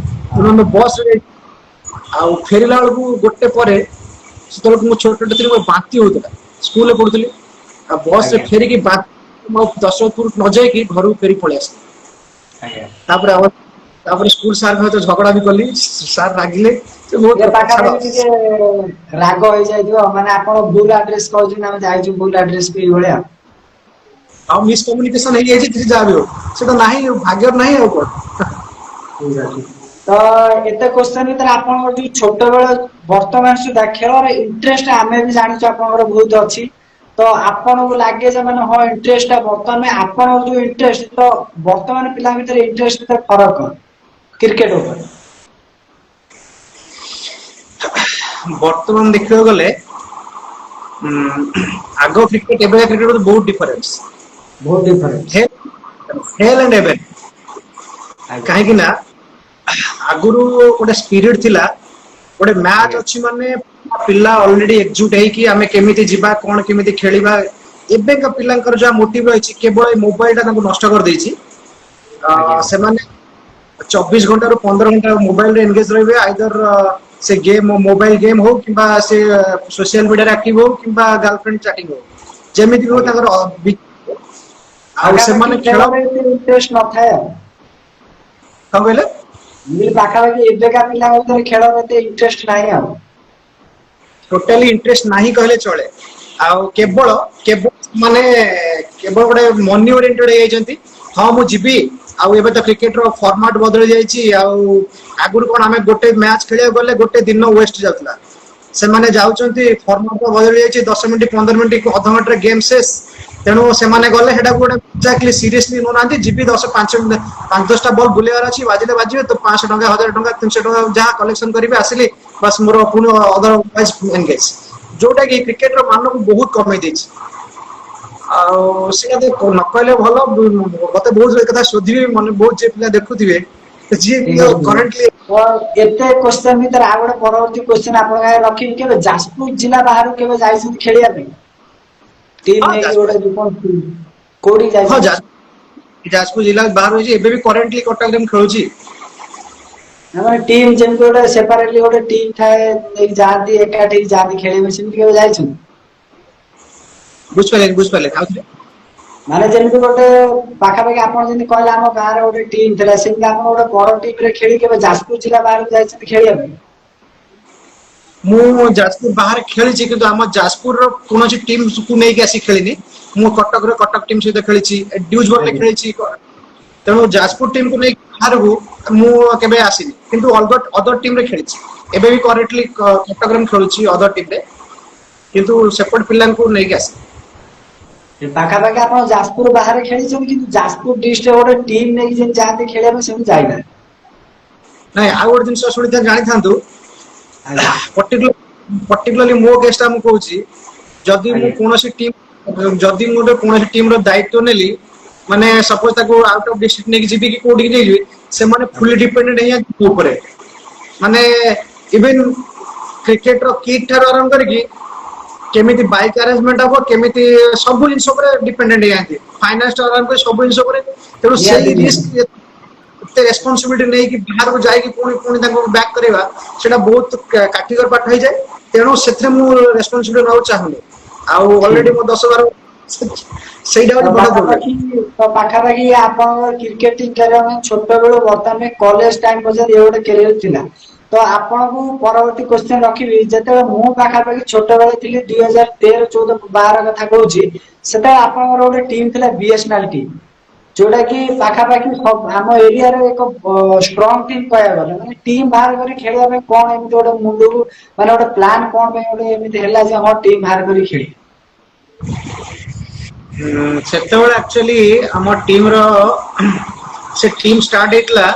ହଁ ତେଣୁ ଆମେ ବସରେ ଯାଇଥିଲୁ ଆଉ ଫେରିଲା ବେଳକୁ ଗୋଟେ ପରେ ସେତେବେଳକୁ ମୁଁ ଛୋଟଟେ ଥିଲି ମୋର ବାନ୍ତି ହଉଥିଲା ସ୍କୁଲରେ ପଢୁଥିଲି ଆଉ ବସରେ ଆଜ୍ଞା ଫେରିକି ଦଶରଥପୁର ନ ଯାଇକି ଘରକୁ ଫେରିକି ପଳେଇ ଆସିଲି। ଆଜ୍ଞା ତାପରେ ସ୍କୁଲ ସାରଙ୍କ ସହିତ ଝଗଡା ବି କଲି ସାର୍ ରାଗିଲେ। ସେ ବହୁତ ଟିକେ କଥା ଛାଡ ପାଖାପାଖି ଟିକେ ରାଗ ହେଇଯାଇଥିବ ମାନେ ଆପଣ ଭୁଲ ଆଡ୍ରେସ କହିଛନ୍ତି ଆମେ ଯାଇଛୁ ଭୁଲ ଆଡ୍ରେସ ଏଇ ଭଳିଆ। ଆଉ ମିସକମ୍ୟୁନିକେସନ ହେଇଯାଇଛି ଯାହା ବି ହଉ ସେଟା ନାହିଁ ଭାଗ୍ୟରେ ନାହିଁ ଆଉ କଣ। ଠିକ ଅଛି ତ ଏତେ କୋଶ୍ଚେନ ଭିତରେ ଆପଣଙ୍କର ଯୋଉ ଛୋଟ ବେଳ ବର୍ତ୍ତମାନ ସୁଦ୍ଧା ଖେଳର ଇଣ୍ଟରେଷ୍ଟ ଆମେ ବି ଜାଣିଛୁ ଆପଣଙ୍କର ବହୁତ ଅଛି। ତ ଆପଣଙ୍କୁ ଲାଗେ ଯେ ମାନେ ହଁ ଇଣ୍ଟରେଷ୍ଟ ଟା ବର୍ତ୍ତମାନ ଆପଣଙ୍କ ଯୋଉ ଇଣ୍ଟରେଷ୍ଟ ତ ବର୍ତ୍ତମାନ ପିଲାଙ୍କ ଭିତରେ ଇଣ୍ଟରେଷ୍ଟ ଭିତରେ ଫରକ କଣ କ୍ରିକେଟ ଉପରେ? ବର୍ତ୍ତମାନ ଦେଖିବାକୁ ଗଲେ ଆଗ କ୍ରିକେଟ ଏବେ କ୍ରିକେଟ ବହୁତ ଡିଫରେନ୍ସ। ବହୁତ ଡିଫରେନ୍ସ। ଆଜ୍ଞା କାହିଁକି ନା ଆଗରୁ ଗୋଟେ ସ୍ପିରିଟ ଥିଲା ଗୋଟେ ମ୍ୟାଚ ଆଜ୍ଞା ଅଛି ମାନେ ପିଲା ଅଲରେଡି ଏକଜୁଟ ହେଇକି ଆମେ କେମିତି ଯିବା କଣ କେମିତି ଖେଳିବା ଏବେକା ପିଲାଙ୍କର ଯାହା ମୋଟିଭ ରହିଛି କେବଳ ଏଇ ମୋବାଇଲ ଟା ତାଙ୍କୁ ନଷ୍ଟ କରିଦେଇଛି। ଆଜ୍ଞା ସେମାନେ 24 ଘଣ୍ଟାରୁ 15 ଘଣ୍ଟା ମୋବାଇଲରେ ଏନଗେଜ ରହିବେ ଆଇଦର ସେ ଗେମ୍ ମୋବାଇଲ ଗେମ୍ ହଉ କିମ୍ବା ସେ ସୋସିଆଲ ମିଡିଆରେ ଆକ୍ଟିଭ ହଉ କିମ୍ବା ଗାର୍ଲଫ୍ରେଣ୍ଡ ଚାଟିଂ ହଉ। ଯେମିତି ବି ହଉ ଆଜ୍ଞା ତାଙ୍କର ଆଉ ପାଖାପାଖି ସେମାନେ ଖେଳ ଖେଳରେ ଏତେ ଇଣ୍ଟରେଷ୍ଟ ନଥାଏ ଆଉ। କଣ କହିଲେ? ମୁଁ କହିଲି ପାଖାପାଖି ଏବେକା ପିଲାଙ୍କ ଭିତରେ ଖେଳରେ ଏତେ ଇଣ୍ଟରେଷ୍ଟ ନାହିଁ ଆଉ। ଟୋଟାଲି ଇଣ୍ଟରେଷ୍ଟ ନାହିଁ କହିଲେ ଚଳେ ଆଉ ଆଜ୍ଞା ମାନେ କେବଳ ଗୋଟେ ମନି ଓରିଏଣ୍ଟେଡ ହେଇଯାଇଛନ୍ତି ହଁ ମୁଁ ଯିବି ଆଉ ଏବେ ତ କ୍ରିକେଟ ର ଫର୍ମାଟ ବଦଳି ଯାଇଛି ଆଉ ଆଗରୁ କଣ ଆମେ ଗୋଟେ ମ୍ୟାଚ ଖେଳିବାକୁ ଗଲେ ଗୋଟେ ଦିନ ୱେଷ୍ଟ ଯାଉଥିଲା। ସେମାନେ ଯାଉଛନ୍ତି ଫର୍ମାଟ ବଦଳି ଯାଇଛି 10 ମିନିଟ୍ 15 ମିନିଟ୍ ଅଧଘଣ୍ଟାରେ ଗେମ୍ ଶେଷ। ତେଣୁ ସେମାନେ ଗଲେ ସେଟାକୁ ଗୋଟେ ସିରିୟସଲି ନଉନାହାନ୍ତି ଯିବି 5-10ଟା ବଲ୍ ବୁଲେଇବାର ଅଛି ବାଜିଲେ ବାଜିବେ ତ 500 ଟଙ୍କା 1000 ଟଙ୍କା 300 ଟଙ୍କା ଯାହା କଲେକ୍ସନ କରିବି ଆସିଲି ବାସ୍ ମୋର ଯୋଉଟା କି କ୍ରିକେଟ ର ମାନକୁ ବହୁତ କମେଇ ଦେଇଛି। ସେଇଟା ନ କହିଲେ ଭଲ। ମତେ ବହୁତ ଏ କଥା ଶୋଧିବେ, ମାନେ ବହୁତ ଯେ ପିଲା ଦେଖୁଥିବେ ଯିଏ କରେଣ୍ଟଲି। ତ ଏତେ କ୍ୱେଶ୍ଚନ ଭିତରେ ଆଉ ଗୋଟେ ପରବର୍ତ୍ତୀ କ୍ୱେଶ୍ଚନ ଆପଣଙ୍କ ଆଗରେ ରଖିବି, କେବେ ଯାଜପୁର ଜିଲ୍ଲା ବାହାରକୁ କେବେ ଯାଇଛନ୍ତି ଖେଳିବା ପାଇଁ? ଟିମ୍ ହଁ ନେଇକି ଯାଜପୁର, ଗୋଟେ କୋଉଠି ହଁ ଯାଇଛନ୍ତି? ଯାଜପୁର ଜିଲ୍ଲା ବାହାରୁ ହେଇଛି, ଏବେ ବି କରେଣ୍ଟଲି କଟକରେ ମୁଁ ଖେଳୁଛି। ଆମର ଟିମ୍ ଯେମିତି ଗୋଟେ ସେପାରେଟଲି ଗୋଟେ ଟିମ୍ ଥାଏ, ନେଇକି ଯାଆନ୍ତି ଏକାଠି ଯାଆନ୍ତି ଖେଳିବା, ସେମିତି କେବେ ଯାଇଛନ୍ତି? ବୁଝିପାରିଲେନି ଆଉଥରେ। ମାନେ ଯେମିତି ଗୋଟେ ପାଖାପାଖି ଆପଣ ଯେମିତି କହିଲେ ଆମ ଗାଁରେ ଗୋଟେ ଟିମ୍ ଥିଲା, ସେମିତି ଆପଣ ଗୋଟେ ବଡ ଟିମ୍ ରେ ଖେଳି କେବେ ଯାଜପୁର ଜିଲ୍ଲା ବାହାରକୁ ଯାଇଛନ୍ତି ଖେଳିବା ପାଇଁ? ମୁଁ ଯାଜପୁର ବାହାରେ ଖେଳିଛି, କିନ୍ତୁ ଆମ ଯାଜପୁରର କୌଣସି ଟିମ୍ କୁ ନେଇକି ଆସି ଖେଳିନି। ମୁଁ କଟକର କଟକ ଟିମ୍ ସହିତ ଖେଳିଛି, ଡ୍ୟୁଜ୍ ବଲ୍ ରେ ଆଜ୍ଞା। ଖେଳିଛି। ତେଣୁ ଯାଜପୁର ଟିମ୍ କୁ ନେଇକି ବାହାରକୁ ମୁଁ କେବେ ଆସିନି, କିନ୍ତୁ ଅଦର ଟିମ୍ ରେ ଖେଳିଛି। ଏବେ ବି କରେଣ୍ଟଲି କଟକରେ ମୁଁ ଖେଳୁଛି ଅଦର ଟିମ୍ ରେ, କିନ୍ତୁ ସେପଟ ପିଲାଙ୍କୁ ନେଇକି ଆସିନି। ପାଖାପାଖି ଆପଣ ଯାଜପୁର ବାହାରେ ଖେଳିଛନ୍ତି, କିନ୍ତୁ ଯାଜପୁର ଡିଷ୍ଟ୍ରିକ୍ଟ ଗୋଟେ ଟିମ୍ ନେଇକି ଯେମିତି ଯାଆନ୍ତି ଖେଳିବା ପାଇଁ, ସେମିତି ଯାଇନାହାନ୍ତି। ନାଇଁ ଆଉ ଗୋଟେ ଜିନିଷ ଶୁଣିଥାନ୍ତୁ, ଜାଣିଥାନ୍ତୁ, ଆଜ୍ଞା ପର୍ଟିକୁଲାରଲି ମୋ କେସ୍ ଟା ମୁଁ କହୁଛି। ଯଦି ମୁଁ ଆଜ୍ଞା କୌଣସି ଟିମ୍ ର ଦାୟିତ୍ୱ ନେଲି, ମାନେ ସପୋଜ ତାକୁ ଆଉଟ୍ ଅଫ୍ ଡିଷ୍ଟ୍ରିକ୍ଟ ନେଇକି ଯିବି କି କୋଉଠିକି ନେଇଯିବି, ସେମାନେ ଫୁଲି ଆଜ୍ଞା ଡିପେଣ୍ଡେଣ୍ଟ ହେଇଯାନ୍ତି ମୋ ଉପରେ। ମାନେ ଇଭେନ କ୍ରିକେଟ ର କିଟ୍ ଠାରୁ ଆରମ୍ଭ କରିକି କେମିତି ବାଇକ୍ ଆରେଞ୍ଜମେଣ୍ଟ ହବ, କେମିତି ସବୁ ଜିନିଷ ଉପରେ ଡିପେଣ୍ଡେଣ୍ଟ ହେଇଯାନ୍ତି। ଫାଇନାନ୍ସ ଠୁ ଆରମ୍ଭ କରି ସବୁ ଜିନିଷ ଉପରେ। ତେଣୁ ସେଇ ନିହାତି ନିହାତି। ରିସ୍କ ଏତେ ରେସ୍ପନ୍ସିବିଲିଟି ନେଇକି ବାହାରକୁ ଯାଇକି ପୁଣି ତାଙ୍କୁ ବ୍ୟାକ୍ କରିବା, ସେଇଟା ବହୁତ କାଠିକର ପାଠ ହେଇଯାଏ। ତେଣୁ ସେଥିରେ ମୁଁ ରେସ୍ପନ୍ସିବିଲିଟି ନେବାକୁ ଚାହୁଁନି। ଆଉ ଠିକ ଅଲରେଡି ମୋ 10 12 ସେଇଟା ତ ହଉଛି ବଡ ପ୍ରୋବ୍ଲେମ। ପାଖାପାଖି ଆପଣଙ୍କର କ୍ରିକେଟିଂ କ୍ୟାରିୟର ଛୋଟ ବେଳୁ ବର୍ତ୍ତମାନ କଲେଜ ଟାଇମ ପର୍ଯ୍ୟନ୍ତ ଇଏ ଗୋଟେ କ୍ୟାରିୟର ଥିଲା। ତ ଆପଣଙ୍କୁ ପରବର୍ତ୍ତୀ କ୍ୱେଶ୍ଚନ ରଖିବି, ଯେତେବେଳେ ମୁଁ ପାଖାପାଖି ଛୋଟବେଳେ ଥିଲି 2013 14 12 କଥା କହୁଛି, ସେତେବେଳେ ଆପଣଙ୍କର ଗୋଟେ ଟିମ୍ ଥିଲା BSNL ଟିମ୍। ଯୋଉଟା କି ପାଖାପାଖି ଆମ ଏରିଆରେ ଏକ ଷ୍ଟ୍ରଙ୍ଗ ଟିମ୍ କହିବାକୁ ଗଲେ। ମାନେ ଟିମ୍ ବାହାର କରି ଖେଳିବା ପାଇଁ କଣ ଏମିତି ଗୋଟେ ମୁଣ୍ଡକୁ ମାନେ ଗୋଟେ ପ୍ଲାନ କଣ ପାଇଁ ଗୋଟେ ଏମିତି ହେଲା ଯେ ହଁ ଟିମ୍ ବାହାର କରି ଖେଳିବେ? ସେତେବେଳେ ଆକ୍ଚୁଆଲି ଆମ ଟିମ୍ ର ସେ ଟିମ୍ ଷ୍ଟାର୍ଟ ହେଇଥିଲା,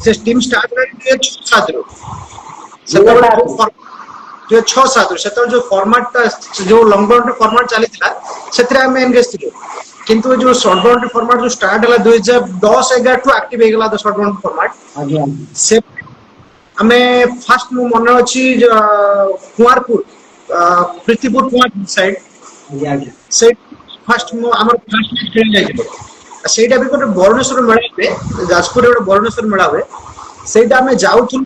ସେ ଟିମ୍ ଷ୍ଟାର୍ଟ ହେଲା 2006-07 ରୁ। ସେତେବେଳେ 2007 ଯୋଉ 2006-07 ରୁ ସେତେବେଳେ ଯୋଉ ଫର୍ମାଟ ଯୋଉ ଲଙ୍ଗ ବାଉଣ୍ଡ୍ରି ଫର୍ମାଟ ଚାଲିଥିଲା, ସେଥିରେ ଆମେ ଏନଗେଜ୍ ଥିଲୁ। କିନ୍ତୁ ଯୋଉ ସର୍ଟ ବାଉଣ୍ଡ୍ରି ଫର୍ମାଟ ଯୋଉ ଷ୍ଟାର୍ଟ ହେଲା 2010-11 ଠୁ ଆକ୍ଟିଭ ହେଇଗଲା ସର୍ଟ ବାଉଣ୍ଡ୍ରି ଫର୍ମାଟ। ଆଜ୍ଞା ସେ ଆମେ ଫାଷ୍ଟ ମୋ ମନେ ଅଛି କୁଆଁରପୁର, ପ୍ରୀତିପୁର କୁଆଁରପୁର ସାଇଡ୍, ଆଜ୍ଞା ଆଜ୍ଞା ସେଇ ଫାଷ୍ଟ ଆମର ଫାଷ୍ଟ ଖେଳି ଯାଇଥିଲୁ। ସେଇଟା ବି ଗୋଟେ ବରୁଣେଶ୍ୱର ମେଳା ହୁଏ, ଯାଜପୁରରେ ଗୋଟେ ବରୁଣେଶ୍ୱର ମେଳା ହୁଏ। ସେଇଟା ଆମେ ଯାଉଥିଲୁ,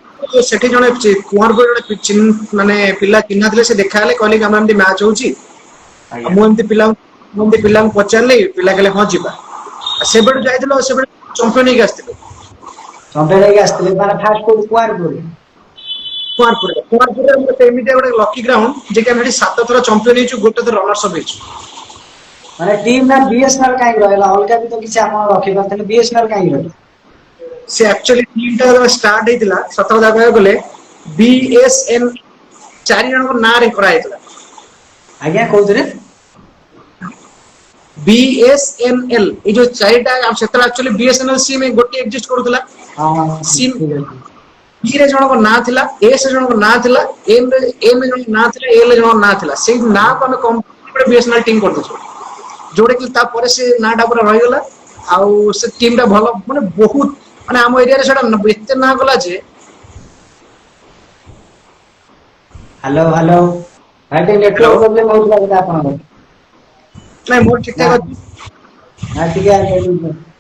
ସେଠି ଜଣେ କୁଆଁରପୁର ଜଣେ ମାନେ ପିଲା ଚିହ୍ନା ଥିଲେ, ସେ ଦେଖା ହେଲେ, କହିଲେ କି ଆମର ଏମିତି ମ୍ୟାଚ୍ ହଉଛି। ଆଉ ଆଜ୍ଞା। ମୁଁ ଏମିତି ପିଲାଙ୍କୁ ପଚାରିଲି, ପିଲା କହିଲେ ହଁ ଯିବା। ସେବେଠୁ ଯାଇଥିଲୁ, ଆଉ ସେବେଠୁ ଚମ୍ପିୟନ ହେଇକି ଆସିଥିଲୁ। ଚମ୍ପିୟନ ହେଇକି ଆସିଥିଲେ, ମାନେ ଫାଷ୍ଟ କୋଉଠି କୁଆଁରପୁରରେ? କୁଆଁରପୁରରେ ଏମିତିଆ ଗୋଟେ ଲକି ଗ୍ରାଉଣ୍ଡ, ଯେ କି ଆମେ ସେଠି 7 ଥର ଚମ୍ପିୟନ ହେଇଛୁ, ଗୋଟେ ଥର ରନର୍ସ ଅପ୍ ହେଇଛୁ। ମାନେ ଟିମ୍ ନା BSNL କାହିଁକି ରହିଲା? ଅଲଗା ବି ତ କିଛି ଆପଣ ରଖିପାରୁଥିଲେ, BSNL କାହିଁକି ରହିଲା? ସେ ଆକ୍ଚୁଆଲି ଟିମ୍ ଟା ଯେତେବେଳେ ଷ୍ଟାର୍ଟ ହେଇଥିଲା, ସତ କଥା କହିବାକୁ ଗଲେ BSN 4 ଜଣଙ୍କ ନାଁରେ କରାଯାଇଥିଲା। ଆଜ୍ଞା କୋଉଥିରେ? BSNL, ଏଇ ଯୋଉ 4ଟା, ସେତେବେଳେ ଆକ୍ଚୁଆଲି BSNL ସିମ୍ ଗୋଟେ ଏକ୍ଜିଷ୍ଟ କରୁଥିଲା। ହଁ ହଁ ସିମ୍ ଠିକ ଅଛି। B ରେ ଜଣଙ୍କ ନାଁ ଥିଲା, S ରେ ଜଣଙ୍କ ନାଁ ଥିଲା, M ରେ ଜଣଙ୍କ ନାଁ ଥିଲା, L ରେ ଜଣଙ୍କ ନାଁ ଥିଲା। ସେଇ ନାଁକୁ ଆମେ BSNL ଟିମ୍ କରିଦେଇଛୁ। ଯୋଉଟା କି ତାପରେ ସେ ନାଁ ଟା ପୁରା ରହିଗଲା। ଆଉ ସେ ଟିମ୍ ଟା ଭଲ, ମାନେ ବହୁତ, ମାନେ ଆମ ଏରିଆରେ ସେଟା ଏତେ ନାଁ କଲା ଯେ ହ୍ୟାଲୋ ହ୍ୟାଲୋ, ଭାଇ ଟିକେ ହ୍ୟାଲୋ, ନେଟୱାର୍କ ପ୍ରୋବ୍ଲେମ ହଉଥିଲା ବୋଧେ ଆପଣଙ୍କର? ନାଇଁ ମୋର ଠିକ ନା ଠାକ ଅଛି। ନା ଟିକେ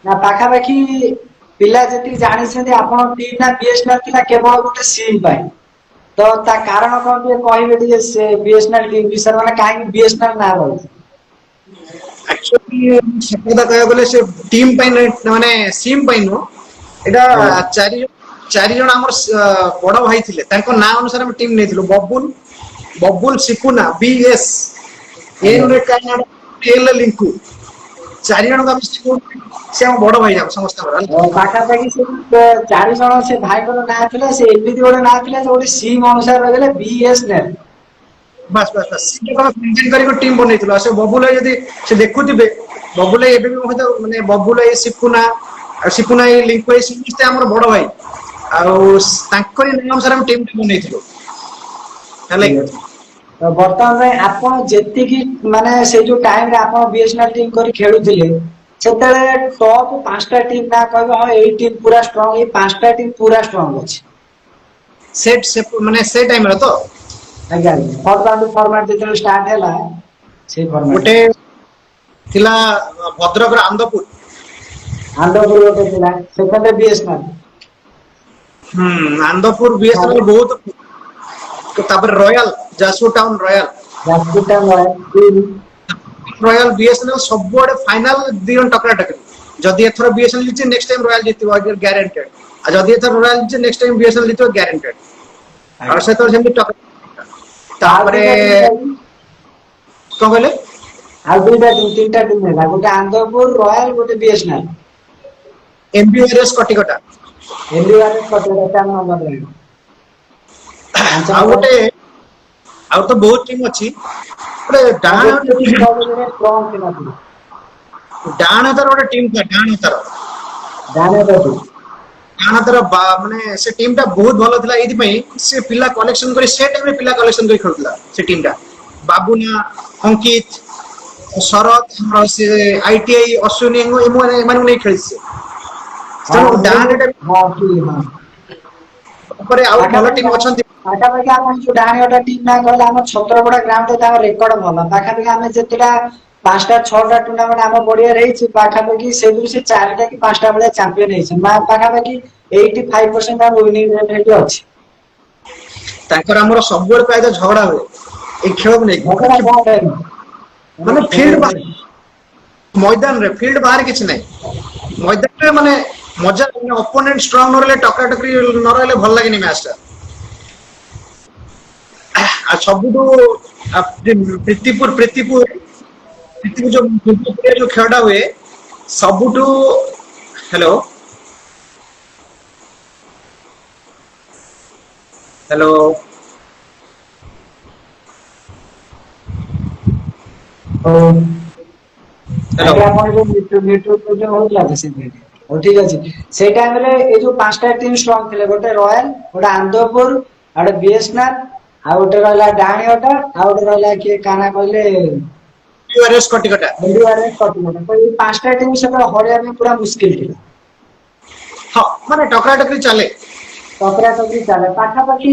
ନା ପାଖାପାଖି ପିଲା ଯେତିକି ଜାଣିଛନ୍ତି ଆପଣଙ୍କ ଟିମ୍ ନା BSNL ଥିଲା କେବଳ ଗୋଟେ ସିମ୍ ପାଇଁ। ତ ତା କାରଣ କଣ ଟିକେ କହିବେ ଟିକେ, ସେ BSNL ଟିମ୍ ବିଷୟରେ, ମାନେ କାହିଁକି BSNL ନାଁ ରହିଛି? ଆକ୍ଚୁଆଲି ସତ କଥା କହିବାକୁ ଗଲେ, ସେ ଟିମ୍ ପାଇଁ ମାନେ ସିମ୍ ପାଇଁ ନୁହଁ। ଏଇଟା ଆଜ୍ଞା ଚାରି ଜଣ ଆମର ବଡ ଭାଇ ଥିଲେ, ତାଙ୍କ ନାଁ ଅନୁସାରେ ଆମେ ଟିମ୍ ନେଇଥିଲୁ। ବବୁଲ, ସିକୁନା, BS, ଆଜ୍ଞା। N ରେ L ରେ ଲିଙ୍କୁ, 4 ଜଣଙ୍କ ଆମେ ସେ ଆମ ବଡ ଭାଇ ଯାକ ସମସ୍ତଙ୍କର ହେଲା। ପାଖାପାଖି ସେ 4 ଜଣ ସେ ଭାଇଙ୍କର ନାଁ ଥିଲା, ସେ ଏମିତି ଗୋଟେ ନାଁ ଥିଲା ଯେ ଗୋଟେ ସିମ୍ ଅନୁସାରେ ରହିଗଲେ BSNL। ବାସ୍ ବାସ୍ ବାସ୍, ଟିମ୍ ବନେଇଥିଲୁ। ଆଉ ସେ ବବୁଲ ଭାଇ ଯଦି ସେ ଦେଖୁଥିବେ, ବବୁଲ ଭାଇ ଏବେ ବି ମୋ ସହିତ, ମାନେ ବବୁଲ ଭାଇ, ସିପୁନା ଭାଇ, ଲିଙ୍କୁ ଭାଇ, ସମସ୍ତେ ଆମର ବଡ ଭାଇ। ଆଉ ତାଙ୍କରି ନାଁ ଅନୁସାରେ ଆମେ ଟିମ୍ ଟି ବନେଇଥିଲୁ, ହେଲା ଠିକ କି? ଅଛି। ତ ବର୍ତ୍ତମାନ ପାଇଁ ଆପଣ ଯେତିକି ମାନେ ସେଇ ଯୋଉ ଟାଇମ ରେ ଆପଣ ବିଏସଏନଏଲ ଟିମ୍ କରି ଖେଳୁଥିଲେ ସେତେବେଳେ ଟପ୍ 5ଟା ଟିମ୍ ନା କହିବେ ହଁ ଏଇ ଟିମ୍ ପୁରା ଷ୍ଟ୍ରଙ୍ଗ, ଏଇ 5ଟା ଟିମ୍ ପୁରା ଷ୍ଟ୍ରଙ୍ଗ ଅଛି। ମାନେ ସେ ଟାଇମରେ ତ ଆଜ୍ଞା ଆଜ୍ଞା ଫର୍ମାଟ ଯେତେବେଳେ ଷ୍ଟାର୍ଟ ହେଲା ସେଇ ଗୋଟେ ଫର୍ମାଟ ଥିଲା ଭଦ୍ରକର ଆନ୍ଦପୁର। ଆନନ୍ଦପୁର ଗୋଟେ ଥିଲା, ସେକେଣ୍ଡରେ ବିଏସଏନଏଲ। ଆନ୍ଦପୁର ବିଏସଏନଏଲ ବହୁତ, ତାପରେ royal Jajpur town royal. Jajpur town royal. Royal BSNL ସବୁଆଡେ ଫାଇନାଲ 2 ଜଣ ଟକରା ଟକରି। ଯଦି ଏଥର ବିଏସଏନଏଲ ଜିତିଛି ନେକ୍ସଟ ଟାଇମ ରୟାଲ ଜିତିବ ଗ୍ୟାରେଣ୍ଟେଡ। ଆଉ ଯଦି ଏଥର ରୟାଲ ଜିତିଛି ନେକ୍ସଟ ଟାଇମ ବିଏସଏନଏଲ ଜିତିବ ଗ୍ୟାରେଣ୍ଟେଡ। ଆଉ ଆଜ୍ଞା। ସେତେବେଳେ ସେମିତି ତ ଆଉ ତାପରେ ଦିଟା ଟିମ୍ ରହିଲେ, କଣ କହିଲେ? ଆଉ ଦୁଇଟା ଟିମ୍ 3ଟା ଟିମ୍ ହେଲା, ଗୋଟେ ଆନ୍ଦପୁର ରୟାଲ ଗୋଟେ ବିଏସଏନଏଲ। ଏମବିଆରଏସ କଟିକଟା। ଏମବିଆରଏସ କଟିକଟା 4 ନମ୍ବରରେ ରହିବ। 5 ଆଉ ନମ୍ବର ଗୋଟେ, ଆଉ ତ ବହୁତ ଟିମ୍ ଅଛି। ଗୋଟେ ଆଉ ଡାହାଣ ଗୋଟେ ଟିମ୍ କହିଲେ ଯୋଉଟା ଷ୍ଟ୍ରଙ୍ଗ ଥିଲା ପୁରା। ଡାହାଣ ହାତର ଗୋଟେ ଟିମ୍ ଥିଲା, ଡାହାଣ ହାତର। ଡାହାଣ ହାତର ଟିମ୍। ଡାହାଣ ହାତର ମାନେ ସେ ଟିମ୍ ଟା ବହୁତ ଭଲ ଥିଲା ଏଇଥିପାଇଁ ସେ ପିଲା କଲେକ୍ସନ କରି ସେ ଟାଇମରେ ପିଲା କଲେକ୍ସନ କରି ଖେଳୁଥିଲା ସେ ଟିମ୍ ଟା। ବାବୁନା, ଅଙ୍କିତ, ଶରତ, ସେ ଆଇଟିଆଇ, ଅଶ୍ୱିନୀ ଏମାନଙ୍କୁ ନେଇ ଖେଳିଛି ସେ। ତେଣୁ ଡାହାଣଟା ଉପରେ ଆଉ ଭଲ ଟିମ୍ ଅଛନ୍ତି। ପାଖାପାଖି ଆପଣ ଯୋଉ ଡାହାଣୀ ଟିମ୍ ନା କହିଲେ ଆମ ଛତ୍ରପଡା ଗ୍ରାଉଣ୍ଡରେ ତାଙ୍କ ରେକର୍ଡ ଭଲ। ପାଖାପାଖି ଆମେ ଯେତେଟା 5ଟା 6ଟା ଟୁର୍ଣ୍ଣାମେଣ୍ଟ ଆମ ପଡିଆରେ ହେଇଛି, ପାଖାପାଖି ସେଇଥିରୁ ସେ 4ଟା କି 5ଟା ଭଳିଆ ଚାମ୍ପିୟନ ହେଇଛି। ପାଖାପାଖି 85% ତାର ୱିନିଂ ରେଟ୍ ହେଠି ଅଛି। ତାଙ୍କର ଆମର ସବୁବେଳେ ପ୍ରାୟତଃ ଝଗଡା ହୁଏ ଏଇ ଖେଳକୁ ଝଗଡା ନେଇକି। କଣ ପାଇଁ ମାନେ ଫିଲ୍ଡ ମଇଦାନରେ ଫିଲ୍ଡ ବାହାରେ କିଛି ନାହିଁ। ମଇଦାନରେ ମାନେ ମଜା ଅପୋନେଣ୍ଟ ଷ୍ଟ୍ରଙ୍ଗ ନ ରହିଲେ ଟକା ଟକି ନ ରହିଲେ ଭଲ ଲାଗେନି ମ୍ୟାଚ ଟା। ଆଉ ସବୁଠୁ ପ୍ରୀତିପୁର ଯୋଉ ଖେଳଟା ହୁଏ ସବୁଠୁ, ହ୍ୟାଲୋ ହ୍ୟାଲୋ ହଉ ହ୍ୟାଲୋ ହଉ ଠିକ ଅଛି। ସେଇ ଟାଇମରେ ଏଇ ଯୋଉ 5ଟା ଟିମ୍ ଷ୍ଟ୍ରଙ୍ଗ ଥିଲେ, ଗୋଟେ ରୟାଲ, ଗୋଟେ ଆନ୍ଦପୁର, ଆଉ ଗୋଟେ ବିଏସନାଲ, ଆଉ ଗୋଟେ ରହିଲା ଡାଣିଆଟା, ଆଉ ଗୋଟେ ରହିଲା କିଏ କାହା ନାଁ କହିଲେ କଟିକଟା। ଏଇ 5ଟା ଟିମ୍ ସେତେବେଳେ ହରେଇବା ପାଇଁ ପୁରା ମୁସ୍କିଲ ଥିଲା। ହଁ ମାନେ ଟକରା ଟକରି ଚାଲେ। ଟକରା ଟକରି ଚାଲେ। ପାଖାପାଖି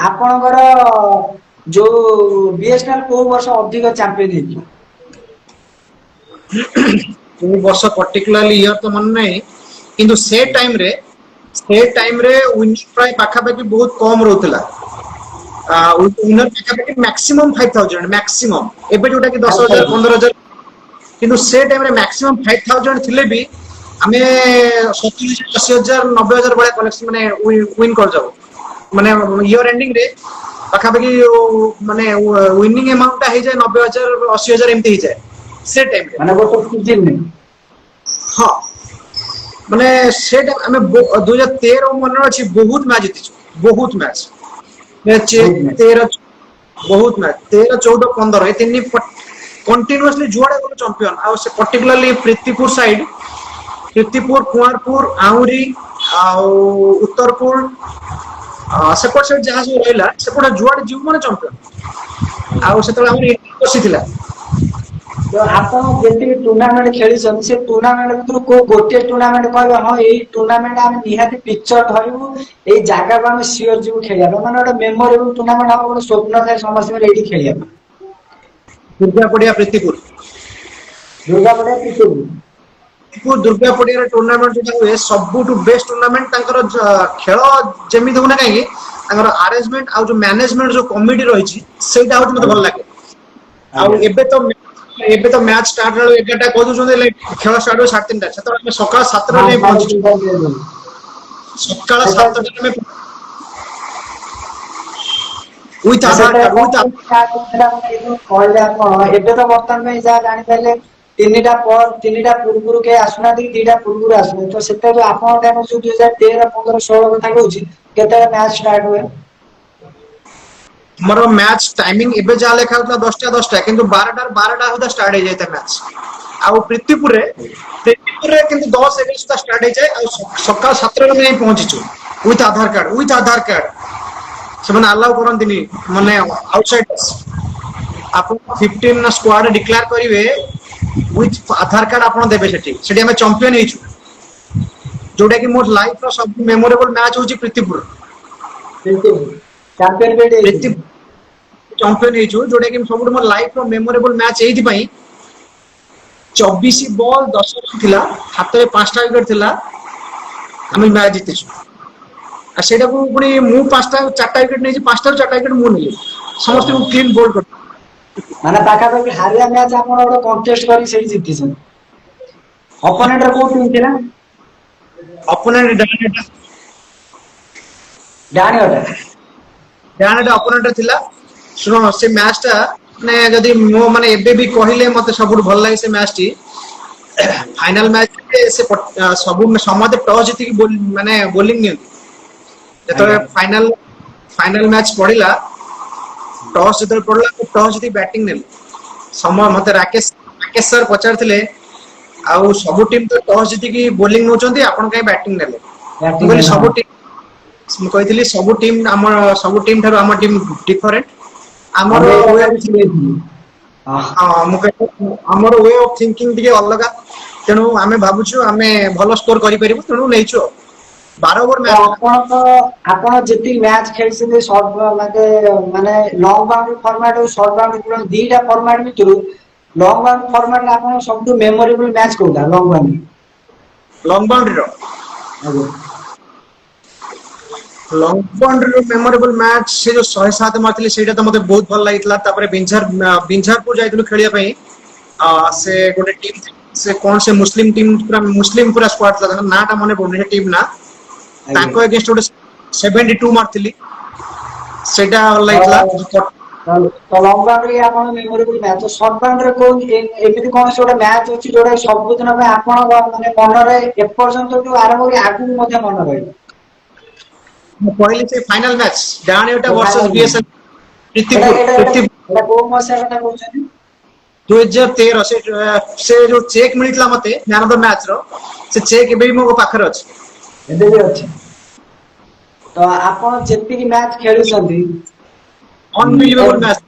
ଆପଣଙ୍କର ଯୋଉ ବିଏସନାଲ କୋଉ ବର୍ଷ ଅଧିକ ଚାମ୍ପିୟନ ହେଇଥିଲା? କୋଉ ବର୍ଷ ପର୍ଟିକୁଲାରଲି ଇୟର ତ ମନେ ନାହିଁ, କିନ୍ତୁ ସେ ଟାଇମରେ ୱିନିଂ ପ୍ରାୟ ପାଖାପାଖି ବହୁତ କମ ରହୁଥିଲା। ପାଖାପାଖି ମାକ୍ସିମମ୍ 5000 ମାକ୍ସିମମ୍। ଏବେ ଯୋଉଟା କି 10,000 15,000, କିନ୍ତୁ ସେ ଟାଇମରେ ମାକ୍ସିମମ୍ 5000 ଥିଲେ ବି ଆମେ 70,000 80,000 90,000 ଭଳିଆ କଲେକ୍ସନ ମାନେ ୱିନ୍ କରିଯାଉ। ମାନେ ଇୟର ଏଣ୍ଡିଙ୍ଗରେ ପାଖାପାଖି ମାନେ ୱିନିଂ ଆମାଉଣ୍ଟ ଟା ହେଇଯାଏ 90,000 80,000 ଏମିତି ହେଇଯାଏ ସେ ଟାଇମରେ। ମାନେ ଗୋଟେ ସିଜିନରେ। ହଁ ମାନେ ସେଇଟା ଆମେ 2013 ମନେ ଅଛି ବହୁତ ମ୍ୟାଚ ଜିତିଛୁ। ବହୁତ ମ୍ୟାଚ। ବହୁତ ମ୍ୟାଚ୍। 13 ବହୁତ ମ୍ୟାଚ 13 14 15 ଏ ତିନି କଣ୍ଟିନ୍ୟୁସଲି ଯୁଆଡେ ଗଲୁ ଚମ୍ପିୟନ। ଆଉ ସେ ପର୍ଟିକୁଲାରଲି ପ୍ରୀତିପୁର ସାଇଡ, ପ୍ରୀତିପୁର, କୁଆଁରପୁର, ଆଉରି ଆଉ ଉତ୍ତରପୁର, ସେପଟ ସାଇଡ ଯାହା ସବୁ ରହିଲା ସେପଟେ ଯୁଆଡେ ଯିବୁ ମାନେ ଚମ୍ପିୟନ। ଆଉ ସେତେବେଳେ ଆମର ବସିଥିଲା। ତ ଆପଣ ଯେତିକି ଟୁର୍ଣ୍ଣାମେଣ୍ଟ ଖେଳିଛନ୍ତି, ସେ ଟୁର୍ଣ୍ଣାମେଣ୍ଟ ଭିତରୁ କୋଉ ଗୋଟିଏ ଟୁର୍ଣ୍ଣାମେଣ୍ଟ କହିବେ ହଁ ଏଇ ଟୁର୍ଣ୍ଣାମେଣ୍ଟ ଆମେ ନିହାତି ପିକ୍ଚର ଧରିବୁ, ଏଇ ଜାଗାକୁ ଆମେ ସିଓର ଯିବୁ ଖେଳିବା ପାଇଁ। ମାନେ ଗୋଟେ ମେମୋରେବଲ ଟୁର୍ଣ୍ଣାମେଣ୍ଟ ହବ, ଗୋଟେ ସ୍ୱପ୍ନ ଥାଏ ସମସ୍ତଙ୍କର ଏଇଠି ଖେଳିବା ପାଇଁ। ଦୁର୍ଗା ପଡିଆ ପ୍ରୀତିପୁର। ଦୁର୍ଗା ପଡିଆ ପ୍ରୀତିପୁର। ଦୁର୍ଗା ପଡିଆର ଟୁର୍ଣ୍ଣାମେଣ୍ଟ ଯୋଉଟା ହୁଏ ସବୁଠୁ ବେଷ୍ଟ ଟୁର୍ଣ୍ଣାମେଣ୍ଟ। ତାଙ୍କର ଖେଳ ଯେମିତି ହଉନା କାହିଁକି ତାଙ୍କର ଆରେଞ୍ଜମେଣ୍ଟ ଆଉ ଯୋଉ ମ୍ୟାନେଜମେଣ୍ଟ ଯୋଉ କମିଟି ରହିଛି ସେଇଟା ହଉଛି ମତେ ଭଲ ଲାଗେ। ଆଉ ଆଜ୍ଞା। ଏବେ ତ ମ୍ୟାଚ ଷ୍ଟାର୍ଟ ହେଲା ବେଳକୁ 11ଟା କହିଦଉଛନ୍ତି, ହେଲେ ଖେଳ ଷ୍ଟାର୍ଟ ହବ 3:30। ସେତେବେଳେ ଆମେ ସକାଳ 7ଟାରେ ହଁ ଯାଇ ସାଢେ ପହଞ୍ଚିଛୁ। ତିନିଟା ହେଇଗଲାଣି। ସକାଳ ସେଟା 7ଟାରେ ଆମେ ୱିଥ ଆଧାର ସେତେବେଳେ କାର୍ଡ କଣ ୱିଥ କେମିତି ଷ୍ଟାର୍ଟ ହଉଥିଲା ମାନେ ଏଇ ଯୋଉ କହିଲେ ଆପଣ, ଏବେ ତ ବର୍ତ୍ତମାନ ପାଇଁ ଯାହା ଜାଣିପାରିଲେ 3ଟା ପୂର୍ବରୁ କେହି ଆସୁନାହାନ୍ତି କି 2ଟା ପୂର୍ବରୁ ଆସୁନାହାନ୍ତି। ତ ସେଟା ଯୋଉ ଆପଣଙ୍କ ଟାଇମରେ ଯୋଉ 2013 15 16 କଥା କହୁଛି, କେତେବେଳେ ମ୍ୟାଚ ଷ୍ଟାର୍ଟ ହୁଏ? ଆମର ମ୍ୟାଚ ଟାଇମିଂ ଏବେ ଯାହା ଲେଖା ହଉଥିଲା 10ଟା କିନ୍ତୁ 12ଟା ସୁଦ୍ଧା ଷ୍ଟାର୍ଟ ହେଇଯାଇଥାଏ ମ୍ୟାଚ। ଆଉ ପ୍ରୀତିପୁରରେ କିନ୍ତୁ 10 11 ସୁଦ୍ଧା ଷ୍ଟାର୍ଟ ହେଇଯାଏ। ଆଉ ସକାଳ 7ଟାରେ ଆମେ ଯାଇ ପହଞ୍ଚିଛୁ ୱିଥ ଆଧାର କାର୍ଡ ସେମାନେ ଆଲାଉ କରନ୍ତିନି ମାନେ ଆଉଟସାଇଡର୍ସ। ଆପଣ 15 ସ୍କ୍ୱାଡ ଡିକ୍ଲେୟାର କରିବେ ୱିଥ୍ ଆଧାର କାର୍ଡ ଆପଣ ଦେବେ ସେଠି ଆମେ ଚମ୍ପିୟନ ହେଇଛୁ ଯୋଉଟା କି ମୋ ଲାଇଫ ର ସବୁ ମେମୋରେବଲ ମ୍ୟାଚ୍ ହଉଛି ପ୍ରୀତିପୁର ଚାମ୍ପିୟନ ବି ହେଇଛି। ପ୍ରୀତି ଚମ୍ପିୟନ ହେଇଛୁ ଯୋଉଟା କି ସବୁଠୁ ମୋ ଲାଇଫ ର ମେମୋରେବଲ ମ୍ୟାଚ୍ ଏଇଥିପାଇଁ 24 ବଲ୍ 10 ରନ୍ ଥିଲା ହାତରେ 5ଟା ୱିକେଟ ଥିଲା ଆମେ ମ୍ୟାଚ୍ ଜିତିଛୁ ଆଉ ସେଇଟାକୁ ପୁଣି ମୁଁ 4ଟା ୱିକେଟ ନେଇଛି 5ଟାରୁ 4ଟା ୱିକେଟ ମୁଁ ନେଲି ସମସ୍ତଙ୍କୁ କ୍ଲିନ୍ ବୋଲ୍ଡ କରି ମାନେ ପାଖାପାଖି ହାରିଆ ମ୍ୟାଚ୍ ଆପଣ ଗୋଟେ କଣ୍ଟେଷ୍ଟ କରି ସେଇଠି ଜିତିଛନ୍ତି। ଅପୋନେଣ୍ଟ ର କୋଉ ଟିମ୍ ଥିଲା? ଅପୋନେଣ୍ଟ ଡାହାଣଟା ଅପୋନେଣ୍ଟ ଥିଲା ଶୁଣ ସେ ମ୍ୟାଚ୍ ଟା ମାନେ ଯଦି ମୋ ମାନେ ଏବେ ବି କହିଲେ ମତେ ସବୁଠୁ ଭଲ ଲାଗେ ସେ ମ୍ୟାଚ୍ ଟି ଫାଇନାଲ ମ୍ୟାଚ୍ ସେ ସବୁ ସମସ୍ତେ ଟସ୍ ଜିତିକି ମାନେ ବୋଲିଂ ନିଅନ୍ତି ଯେତେବେଳେ ଆଜ୍ଞା ଫାଇନାଲ ମ୍ୟାଚ୍ ପଡିଲା ଟସ୍ ଯେତେବେଳେ ପଡିଲା ଟସ୍ ଜିତି ବ୍ୟାଟିଂ ନେଲି ସମୟ ମତେ ରାକେଶ ସାର୍ ପଚାରିଥିଲେ ଆଉ ସବୁ ଟିମ୍ ତ ଟସ୍ ଜିତିକି ବୋଲିଂ ନଉଛନ୍ତି ଆପଣ କାହିଁ ବ୍ୟାଟିଂ ନେଲେ ମୁଁ ବ୍ୟାଟିଂ କହିଲି ନେଲା ସବୁ ଟିମ୍ ମୁଁ କହିଥିଲି ସବୁ ଟିମ୍ ସବୁ ଟିମ୍ ଠାରୁ ଆମ ଟିମ୍ ଡିଫରେଣ୍ଟ ଆମର ଆମେ ଏଇଟା ୱେ ମ୍ୟାଚ୍ ଅଫ୍ ଜିତିଯାଇଥିଲୁ। ହଁ ମୁଁ କହିଲି ଆମର ୱେ ଅଫ୍ ଥିଙ୍କିଂ ଟିକେ ଅଲଗା ତେଣୁ ଆମେ ଭାବୁଛୁ ଆମେ ଭଲ ସ୍କୋର କରିପାରିବୁ ତେଣୁ ନେଇଛୁ ଆଉ 12 ଓଭର ତ ମ୍ୟାଚ୍ ଥିଲା ଆପଣ ଯେତିକି ମ୍ୟାଚ୍ ଖେଳିଛନ୍ତି ମାନେ ଲଙ୍ଗ ବାଉଣ୍ଡ୍ରି ଫର୍ମାଟ ଆଉ ସର୍ଟ ବାଉଣ୍ଡ୍ରି ଦିଟା ଫର୍ମାଟ ଭିତରୁ ଲଙ୍ଗ ବାଉଣ୍ଡ୍ରି ଫର୍ମାଟ ଆପଣ ସବୁଠୁ ମେମୋରେବଲ ମ୍ୟାଚ୍ କୋଉଟା ଲଙ୍ଗ ବାଉଣ୍ଡ୍ରି? ଲଙ୍ଗ ବାଉଣ୍ଡ୍ରିର ଆଜ୍ଞା ଲଙ୍ଗ ବାଉଣ୍ଡ୍ରିର ମେମୋରେବଲ ମ୍ୟାଚ୍ ସେ ଯୋଉ 107 ମାରିଥିଲି ସେଇଟା ତ ମତେ ବହୁତ ଭଲ ଲାଗିଥିଲା ତାପରେ ବିଞ୍ଝାରପୁର ଯାଇଥିଲୁ ଖେଳିବା ପାଇଁ ସେ ଗୋଟେ ଟିମ୍ ସେ କଣ ସେ ମୁସଲିମ ଟିମ୍ ପୁରା ସ୍କ୍ୱାଡ୍ ଥିଲା ତାଙ୍କ ନାଁ ଟା ମନେ ପଡୁନି ସେ ଟିମ୍ ନା ଆଜ୍ଞା। ତାଙ୍କ ଏଗେନ୍ଷ୍ଟ ଗୋଟେ 72 ମାରିଥିଲି ସେଇଟା ଭଲ ଲାଗିଥିଲା ତ ଲଙ୍ଗ ବାଉଣ୍ଡ୍ରି ଆପଣ ମେମୋରେବଲ ମ୍ୟାଚ୍ ସର୍ଟ ବାଉଣ୍ଡ୍ରି କୋଉ ଏମିତି କୌଣସି ଗୋଟେ ମ୍ୟାଚ୍ ଅଛି ଯୋଉଟା ସବୁଦିନ ପାଇଁ ଆପଣଙ୍କ ମାନେ ମନରେ ଏପର୍ଯ୍ୟନ୍ତ ଆରମ୍ଭ କରି ଆଗକୁ ମଧ୍ୟ ମନେ ରହିବ? ମୁଁ କହିଲି ସେ ଫାଇନାଲ ମ୍ୟାଚ୍ ଡାହାଣୀଟା ବର୍ସେସ ଫାଇନାଲ ବିଏସ୍ଏଲ୍ ଏଇଟା ପ୍ରୀତିପୁର ଏଇଟା ଏଇଟା ଏଇଟା କୋଉ ମସିହା କଥା କହୁଛନ୍ତି? 2013 ସେ ଯୋଉ ଚେକ୍ ମିଳିଥିଲା ମତେ ମ୍ୟାନ ଅଫ ଦ ମ୍ୟାଚ୍ ର ସେ ଚେକ୍ ଏବେ ବି ମୋ ପାଖରେ ଅଛି ଏବେ ବି ଅଛି ତ ଆପଣ ଯେତିକି ମ୍ୟାଚ୍ ଖେଳିଛନ୍ତି ଅନବିଲିଭେବଲ ମ୍ୟାଚ୍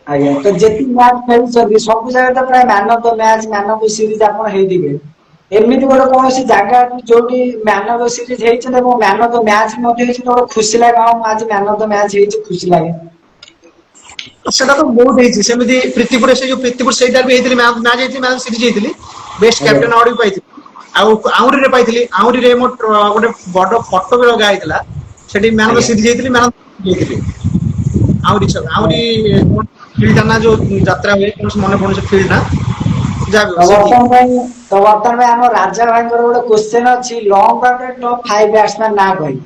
ଆଜ୍ଞା ତ ଯେତିକି ମ୍ୟାଚ୍ ଖେଳିଛନ୍ତି ସବୁ ଜାଗାରେ ତ ପ୍ରାୟ man of the match man of the series ଆପଣ ହେଇଥିବେ ଏମିତି ଗୋଟେ କୌଣସି ଜାଗା ଯୋଉଠି ମ୍ୟାନ ଅଫ ଦ ସିରିଜ ହେଇଛନ୍ତି ଏବଂ ମ୍ୟାନ ଅଫ ଦ ମ୍ୟାଚ୍ ମଧ୍ୟ ହେଇଛି ଗୋଟେ ଖୁସି ଲାଗେ ହଁ ମୁଁ ଆଜି ମ୍ୟାନ ଅଫ ଦ ମ୍ୟାଚ୍ ହେଇଛି ଖୁସି ଲାଗେ? ସେଟା ତ ବହୁତ ହେଇଛି ସେମିତି ପ୍ରୀତିପୁର ସେ ଯୋଉ ପ୍ରୀତିପୁର ସେଇଟା ବି ହେଇଥିଲି ମ୍ୟାଚ୍ ହେଇଥିଲି ମ୍ୟାଚ୍ ସିରିଜ ହେଇଥିଲି ବେଷ୍ଟ ଆଜ୍ଞା କ୍ୟାପ୍ଟେନ୍ ଆୱାର୍ଡ ବି ପାଇଥିଲି ଆଉ ଆଉରିରେ ପାଇଥିଲି ଆଉରିରେ ମୋ ଗୋଟେ ବଡ ଫଟୋ ବି ଲଗା ହେଇଥିଲା ସେଠି ମ୍ୟାନ ଅଫ ଦ ଆଜ୍ଞା ସିରିଜ ହେଇଥିଲି ହେଇଥିଲି ଆହୁରି ଫିଲ୍ଡ ଟା ନା ଯୋଉ ଯାତ୍ରା ହୁଏ କୌଣସି ମନେ ପଡୁନି ସେ ଫିଲ୍ଡ ନା ଯାହା ବି ତ ହଉ ସେଠି ବର୍ତ୍ତମାନ ପାଇଁ ଆମ ରାଜା ଭାଇଙ୍କର ଗୋଟେ କ୍ୱେଶ୍ଚନ ଅଛି ଲଙ୍ଗ ବାଉଣ୍ଡ୍ରି ଟପ୍ 5 ବ୍ୟାଟ୍ସମ୍ୟାନ ନାଁ କହିବେ?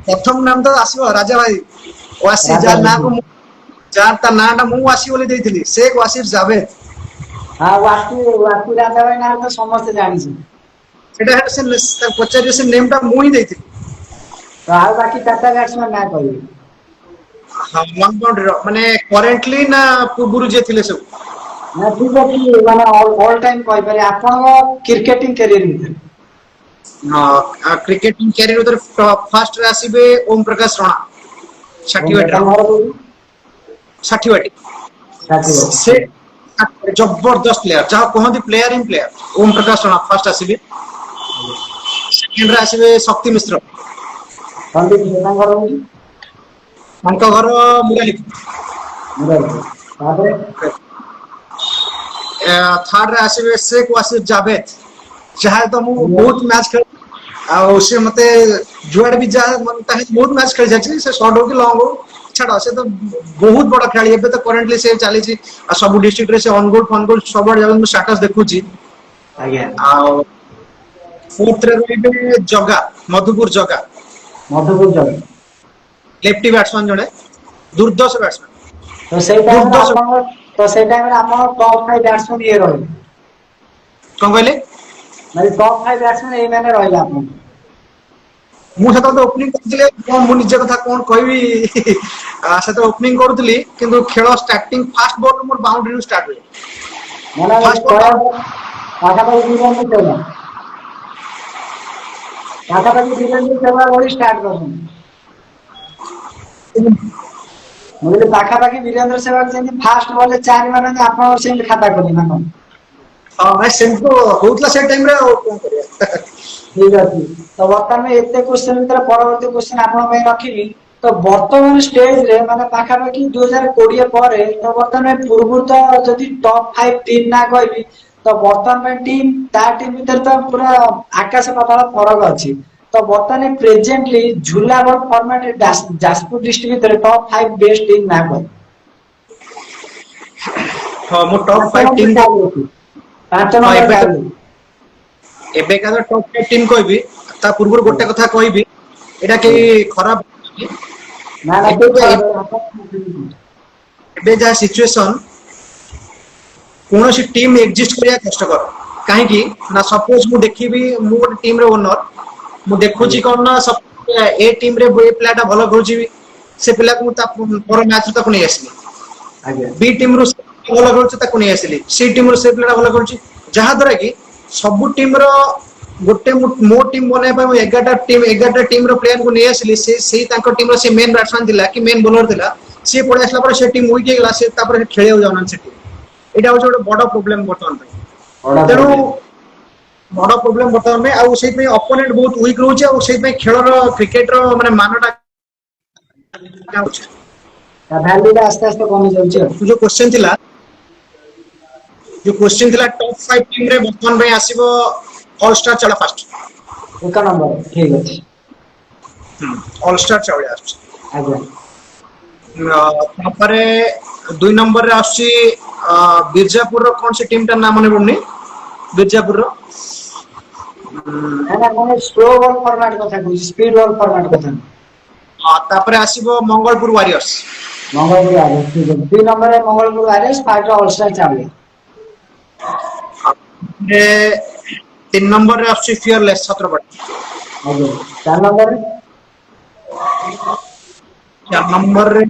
ପ୍ରଥମ ନାମ ତ ଆସିବ ରାଜା ଭାଇ ୱାସି ରାଜା ଯାହାର ଭାଇ ନାଁକୁ ଯାର ତା ନାଁ ଟା ମୁଁ ୱାସି ବୋଲି ଦେଇଥିଲି ସେଖ୍ ୱାସିଫ ଜାଭେଦ ହଁ ୱାସି ରାଜା ଭାଇ ନାଁ ତ ସମସ୍ତେ ଜାଣିଛନ୍ତି ସେଇଟା ସେ ପଚାରିବେ ସେ ନେମ୍ ଟା ମୁଁ ହିଁ ଦେଇଥିଲି ତ ଆଉ ବାକି 4ଟା ବ୍ୟାଟ୍ସମ୍ୟାନ ନାଁ କହିବେ? ହଁ ଲଙ୍ଗ ବାଉଣ୍ଡ୍ରିର ମାନେ କରେଣ୍ଟଲି ନା ପୂର୍ବରୁ ଯିଏ ଥିଲେ ସବୁ? ନା ଠିକ ଅଛି ମାନେ ଅଲ ଟାଇମ କହିପାରିବେ ଆପଣଙ୍କ କ୍ରିକେଟିଂ କ୍ୟାରିୟର ଭିତରେ ହଁ କ୍ରିକେଟିଂ କ୍ୟାରିୟର ଭିତରେ ଫାର୍ଷ୍ଟରେ ଆସିବେ ଓମ୍ ପ୍ରକାଶ ରଣା ଓମ୍ ପ୍ରକାଶ ଘର କୋଉଠି? ଷାଠିବାଟି ସେ ଷାଠିଏ ଜବରଦସ୍ତ ପ୍ଲେୟାର ଯାହା କୁହନ୍ତି player in player Om Prakash Rana fast ଆସିବେ ସେକେଣ୍ଡରେ ଆସିବେ ଶକ୍ତି ମିଶ୍ର ତାଙ୍କ ଘର କୋଉଠି? ତାଙ୍କ ଘର ମୁରାଲିପୁର ତାପରେ ଥାର୍ଡରେ ଆସିବେ ସେଖ୍ ୱାସିଫ ଜାଭେଦ ଯାହା ତ ମୁଁ ବହୁତ ମ୍ୟାଚ୍ ଖେଳି ଆଉ ସେ ମତେ ଯୁଆଡେ ବି ଯାଏ ବହୁତ ମ୍ୟାଚ୍ ଖେଳି ଯାଇଛି ସେ ସର୍ଟ ହଉ କି ଲଙ୍ଗ ହଉ ଛାଡ ସେ ତ ବହୁତ ବଡ ଖେଳାଳି ଏବେ ତ କରେଣ୍ଟଲି ସେ ଚାଲିଛି ଆଉ ସବୁ ଡିଷ୍ଟ୍ରିକ୍ଟରେ ସେ ଅନଗୋଲ ଫନଗୋଲ ସବୁଆଡେ ଯାଉଛନ୍ତି ମୁଁ ଷ୍ଟାଟସ ଦେଖୁଛି ଆଜ୍ଞା ଆଉ ଫୋର୍ଥରେ ରହିବେ ଜଗା ମଧୁପୁର ଜଗା ମଧୁପୁର ଜଗା ଲେଫ୍ଟି ବ୍ୟାଟ୍ସମ୍ୟାନ ଜଣେ ଦୁର୍ଦ୍ଦଶ ବ୍ୟାଟ୍ସମ୍ୟାନ ତ ସେଇ ଟାଇମରେ ଦୁର୍ଦ୍ଦଶ ଆପଣଙ୍କ ଟପ୍ 5 ବ୍ୟାଟ୍ସମ୍ୟାନ ଇଏ ରହିବେ କଣ କହିଲେ? ମାନେ ଟପ୍ 5 ବ୍ୟାଟ୍ସମ୍ୟାନ ଏଇ ମାନେ ରହିଲେ ଆପଣ ମୁଁ ସେତେବେଳେ ଓପନିଂ କରିଥିଲି କଣ ମୁଁ ନିଜ କଥା କଣ କହିବି ସେତେବେଳେ ଓପନିଂ କରୁଥିଲି କିନ୍ତୁ ଖେଳ ଷ୍ଟାର୍ଟିଂ ଫାଷ୍ଟ ବଲରୁ ମୋର ବାଉଣ୍ଡ୍ରିରୁ ଷ୍ଟାର୍ଟ ହୁଏ ମାନେ ଫାଷ୍ଟ ବଲ୍ ପାଖାପାଖି ଷ୍ଟାର୍ଟ କରୁଛନ୍ତି ମୁଁ କହିଲି ପାଖାପାଖି ବୀରେନ୍ଦ୍ର ସେବକ ଯେମିତି ଫାଷ୍ଟ ବଲ୍ 4 ମାରନ୍ତି ଆପଣ ସେମିତି ଖାତା କଲେ ନା କଣ? ହଁ ଭାଇ ସେମିତି ତ ହଉଥିଲା ସେ ଟାଇମରେ, ଆଉ କଣ କରିବା। ଠିକ ଅଛି। ତ ବର୍ତ୍ତମାନ ଏତେ କୋଶ୍ଚେନ ଭିତରେ ପରବର୍ତ୍ତୀ କୋଶ୍ଚେନ ଆପଣଙ୍କ ପାଇଁ ରଖିବି। ତ ବର୍ତ୍ତମାନ ଷ୍ଟେଜରେ ମାନେ ପାଖାପାଖି 2020 ପରେ ତ ବର୍ତ୍ତମାନ ପୂର୍ବରୁ ତ ଯଦି ଟପ୍ 5 ଟିମ୍ ନା କହିବି ତ ବର୍ତ୍ତମାନ ପାଇଁ ଟିମ୍ ତା ଟିମ୍ ଭିତରେ ତ ପୁରା ଆକାଶ ପାତାଳ ଫରକ ଅଛି। ତ ବର୍ତ୍ତମାନ ପ୍ରେଜେଣ୍ଟଲି ଝୁଲାବଲ ଫର୍ମାଟ ଯାଜପୁର ଡିଷ୍ଟ୍ରିକ୍ଟ ଭିତରେ ଟପ୍ 5 ବେଷ୍ଟ ଟିମ୍ ନା କହିବି। ହଁ ମୁଁ ଟପ୍ 5 ପାଞ୍ଚ ଟିମ୍ ହଁ ନମ୍ବର ଏବେ ତ କାହାକୁ? ଏବେକା ତ ଟପ୍ 5 ଟିମ୍ କହିବି, ତା ପୂର୍ବରୁ ଗୋଟେ କଥା କହିବି, ଏଇଟା କେହି ଖରାପ ଭାବିବେନି। ନା ନା ଏବେ କେହି ତ ଖରାପ ଭାବିବେନି। ଏବେ ଯାହା ସିଚୁଏସନ, କୌଣସି ଟିମ୍ ଏକ୍ଜିଷ୍ଟ କରିବା କଷ୍ଟକର। କାହିଁକି ନା ସପୋଜ ମୁଁ ଦେଖିବି ମୁଁ ଗୋଟେ ଟିମ୍ ର ଓନର, ମୁଁ ଦେଖୁଛି ଆଜ୍ଞା କଣ ନା ଏ ଟିମ୍ ରେ ଏ ପିଲା ଟା ଭଲ ଖେଳୁଛି, ସେ ପିଲାକୁ ମୁଁ ତା ପର ମ୍ୟାଚ୍ ତାକୁ ନେଇ ଆସିଲି। ଆଜ୍ଞା। ବି ଟିମ୍ ରୁ ଭଲ ଖେଳୁଛି ତାକୁ ନେଇ ଆସିଲି, ସି ଟିମ୍ ରୁ ସେ ପିଲାଟା ଭଲ ଖେଳୁଛି, ଯାହା ଦ୍ଵାରା କି ସବୁ ଟିମ୍ ର ଗୋଟେ ମୋ ଟିମ୍ ବନେଇବା ପାଇଁ ମୁଁ 11ଟା ଟିମ୍ ର ପ୍ଲେୟାରକୁ ନେଇ ଆସିଲି, ସେଇ ତାଙ୍କ ଟିମ୍ ର ସେ ମେନ୍ ବ୍ୟାଟ୍ସମ୍ୟାନ୍ ଥିଲା କି ମେନ୍ ବୋଲର ଥିଲା, ସିଏ ପଳେଇ ଆସିଲା ପରେ ସେ ଟିମ୍ ୱିକ୍ ହେଇଗଲା, ସେ ତାପରେ ଖେଳିବାକୁ ଯାଉନାହାନ୍ତି ସେଠି। ଏଇଟା ହଉଛି ଗୋଟେ ବଡ ପ୍ରୋବ୍ଲେମ ବର୍ତ୍ତମାନ ପାଇଁ। ବଡ ତେଣୁ ପ୍ରୋବ୍ଲେମ। ବଡ ପ୍ରୋବ୍ଲେମ ବର୍ତ୍ତମାନ ପାଇଁ, ଆଉ ସେଇଥିପାଇଁ ଅପୋନେଣ୍ଟ ବହୁତ ୱିକ୍ ରହୁଛି, ଆଉ ସେଇଥିପାଇଁ ଖେଳର କ୍ରିକେଟର ମାନେ ମାନଟା ତା ଭ୍ୟାଲୁ ଟା ଆସ୍ତେ ଆସ୍ତେ କମି ଯାଉଛି ଆଉ। ଯୋଉ କୋଶ୍ଚେନ ଥିଲା, ଟପ୍ 5 ଟିମ୍ ରେ ବର୍ତ୍ତମାନ ପାଇଁ ଆସିବ ଅଲଷ୍ଟାର ଚାଉଳ ଫାଷ୍ଟ। 1 ନମ୍ବର ଠିକ ଅଛି। ଅଲଷ୍ଟାର ଚାଉଳ ଆସୁଛି। ଆଜ୍ଞା। ତାପରେ 2 ନମ୍ବରରେ ଆସୁଛି ବିର୍ଜାପୁରର କଣ ସେ ଟିମ୍ ଟା ନାଁ ମନେ ପଡୁନି, ବିର୍ଜାପୁରର ନା ନା ମାନେ ସ୍ଲୋ ବଲ୍ ଫର୍ମାଟ କଥା କହୁଛି, ସ୍ପିଡ ବଲ୍ ଫର୍ମାଟ କଥା ନୁହେଁ। ତାପରେ ଆସିବ ମଙ୍ଗଳପୁର ୱାରିୟର୍ସ। ମଙ୍ଗଳପୁର ୱାରିୟର୍ସ ଠିକ ଅଛି। 2 ନମ୍ବରରେ ମଙ୍ଗଳପୁର ୱାରିୟର୍ସ, ଫାଷ୍ଟରେ ଅଲଷ୍ଟାର ଚାଉଳ। 3 ନମ୍ବରରେ ଆସୁଛି ଫିୟରଲେସ୍ ଛତ୍ରପତି। ଆଜ୍ଞା। 4 ନମ୍ବରରେ 4 ନମ୍ବରରେ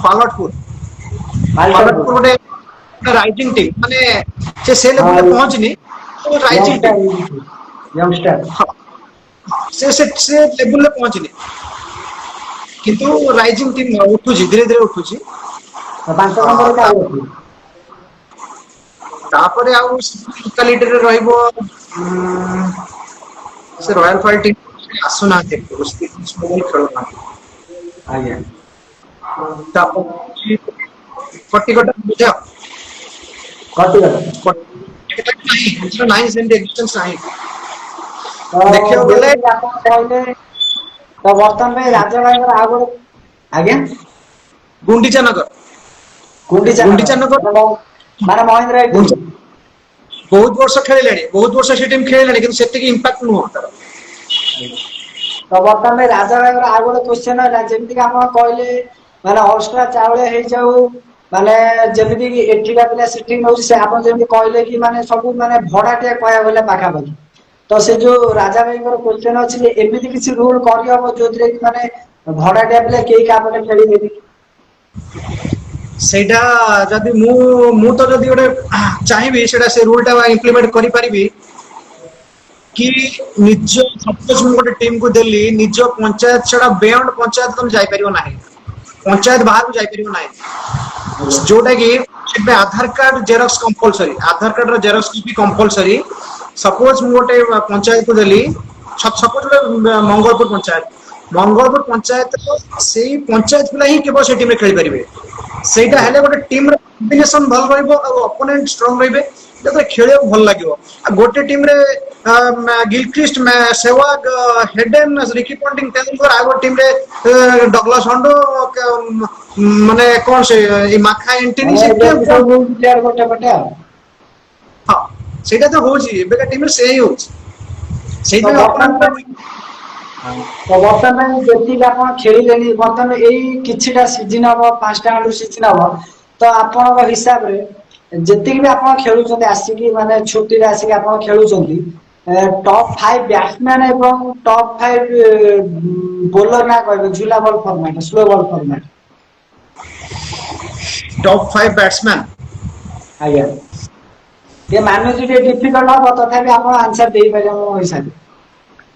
ପାଲଟପୁର। ପାଲଟପୁର ମାଲଟପୁର। ଗୋଟେ ରାଇଜିଂ ଟିମ୍, ମାନେ ସେ ହଁ ଲେବୁଲରେ ପହଞ୍ଚିନି, ରାଇଜିଂ ଟିମ୍। ୟଙ୍ଗଷ୍ଟାର। ସେ ଲେବୁଲରେ ପହଞ୍ଚିନି, କିନ୍ତୁ ରାଇଜିଂ ଟିମ୍ ଉଠୁଛି, ଧୀରେ ଧୀରେ ଉଠୁଛି। ତ 5 ନମ୍ବରରେ କାହାକୁ ରଖିବେ? ତାପରେ ଆଉ ଲୋକାଲିଟିରେ ରହିବ ସେ ରୟାଲ ଫାଇଟ୍ ଟିମ୍ ଆସୁନାହାନ୍ତି, ଖେଳୁନାହାନ୍ତି। ଆଜ୍ଞା। ତାପରେ କଟିକଟା ପୂଜା କଟିଗଲା। ନାହିଁ ସେମିତି ଏକ୍ସିଷ୍ଟେନ୍ସ ନାହିଁ। ତ ଦେଖିବାକୁ ଗଲେ ଯେମିତି ଆପଣ କହିଲେ, ତ ବର୍ତ୍ତମାନ ପାଇଁ ରାଜା ଭାଇଙ୍କର ଆଉ ଗୋଟେ, ଆଜ୍ଞା ଗୁଣ୍ଡିଚା ନଗର। ଗୁଣ୍ଡିଚା ନଗର ମାନେ ମହେନ୍ଦ୍ର ଭାଇ ଟିମ୍। ବହୁତ ବର୍ଷ ଖେଳିଲାଣି, ବହୁତ ବର୍ଷ ସେ ଟିମ୍ ଖେଳିଲାଣି, କିନ୍ତୁ ସେତିକି ଇମ୍ପାକ୍ଟ ନୁହଁ ତାର। ତ ବର୍ତ୍ତମାନ ରାଜା ଭାଇଙ୍କର ଆଉ ଗୋଟେ କୋଶ୍ଚେନ ହେଲା, ଯେମିତିକି ଆପଣ କହିଲେ ମାନେ ଅଲଷ୍ଟାର ଚାଉଳ ହେଇଯାଉ, ମାନେ ଯେମିତି କି ଏଠିକା ପିଲା ସେଠିକି ନଉଛି, ସେ ଆପଣ ଯେମିତି କହିଲେ କି ମାନେ ସବୁ ମାନେ ଭଡାଟିଆ କହିବାକୁ ଗଲେ ପାଖାପାଖି। ତ ସେ ଯୋଉ ରାଜା ଭାଇଙ୍କର କୋଶ୍ଚେନ ଅଛି ଯେ, ଏମିତି କିଛି ରୁଲ କରିହବ ଯୋଉଥିରେ କି ମାନେ ଭଡାଟିଆ ପିଲା କେହି କାହା ପଟେ ଖେଳିବେନି। ସେଇଟା ଯଦି ମୁଁ ତ ଯଦି ଗୋଟେ ଚାହିଁବି, ସେଇଟା ସେ ରୁଲ ଟା ଇମ୍ପ୍ଲିମେଣ୍ଟ କରିପାରିବି କି ନିଜ ସପୋଜ ମୁଁ ଗୋଟେ ଟିମ୍ କୁ ଦେଲି, ନିଜ ପଞ୍ଚାୟତ ଛଡା ବିୟଣ୍ଡ ପଞ୍ଚାୟତ ତମେ ଯାଇପାରିବ ନାହିଁ, ପଞ୍ଚାୟତ ବାହାରକୁ ଯାଇପାରିବ ନାହିଁ। ଆଜ୍ଞା ଯୋଉଟା କି ଏବେ ଆଧାର କାର୍ଡ ଜେରକ୍ସ କମ୍ପଲସରୀ, ଆଧାର କାର୍ଡ ର ଜେରକ୍ସ କପି କମ୍ପଲସରୀ। ସପୋଜ ମୁଁ ଗୋଟେ ପଞ୍ଚାୟତକୁ ଦେଲି, ସପୋଜ ଗୋଟେ ମଙ୍ଗଳପୁର ପଞ୍ଚାୟତ, ମଙ୍ଗଳପୁର ପଞ୍ଚାୟତର ସେଇ ପଞ୍ଚାୟତ ପିଲା ହିଁ କେବଳ ସେ ଟିମରେ ଖେଳିପାରିବେ। ସେଇଟା ଆଜ୍ଞା ହେଲେ ଗୋଟେ ଟିମ ର କମ୍ବିନେସନ ଭଲ ରହିବ, ଆଉ ଅପୋନେଣ୍ଟ ଷ୍ଟ୍ରଙ୍ଗ ରହିବେ, ଯେତେବେଳେ ଖେଳିବାକୁ ଭଲ ଲାଗିବ। ଆଉ ଗୋଟେ ଟିମରେ Gilchrist, Sehwag, Hayden, Ricky Ponting, Tendulkar, ଆଉ ଗୋଟେ ଟିମରେ ଡଗଲସ ହଣ୍ଡ, ମାନେ କଣ ସେ ମାଖା ଏଣ୍ଟିନି, ମାନେ ସେ କିଏ ଯେମିତି କଣ? ସବୁ ରୁଲ ପ୍ଲେୟାର ଗୋଟେ ପଟେ ଆଉ। ହଁ ସେଇଟା ତ ହଉଛି, ଏବେକା ଟିମରେ ସେଇଆ ହିଁ ହଉଛି। ତ ସେଇଥିପାଇଁ ବର୍ତ୍ତମାନ ଅପୋନେଣ୍ଟ ପାଇଁ ତ ବର୍ତ୍ତମାନ ଯେତିକି ଆପଣ ଖେଳିଲେଣି, ବର୍ତ୍ତମାନ ଏଇ କିଛିଟା ସିଜିନ ହବ, 5ଟା ଖଣ୍ଡେ ସିଜିନ ହବ, ତ ଆପଣଙ୍କ ହିସାବରେ ଯେତିକି ବି ଆପଣ ଖେଳୁଛନ୍ତି ଆସିକି, ମାନେ ଛୁଟିରେ ଆସିକି ଆପଣ ଖେଳୁଛନ୍ତି, ଟପ୍ 5 ବ୍ୟାଟ୍ସମ୍ୟାନ ଏବଂ ଟପ୍ 5 ବୋଲର ନା କହିବେ, ଝୁଲା ball format, slow ball format. Top 5 batsman. ଆଜ୍ଞା। ଟିକେ ମାନୁଛି ଟିକେ ଡିଫିକଲ୍ଟ ହବ, ତଥାପି ଆପଣ ଆନ୍ସର ଦେଇପାରିବେ ମୋ ହିସାବରେ।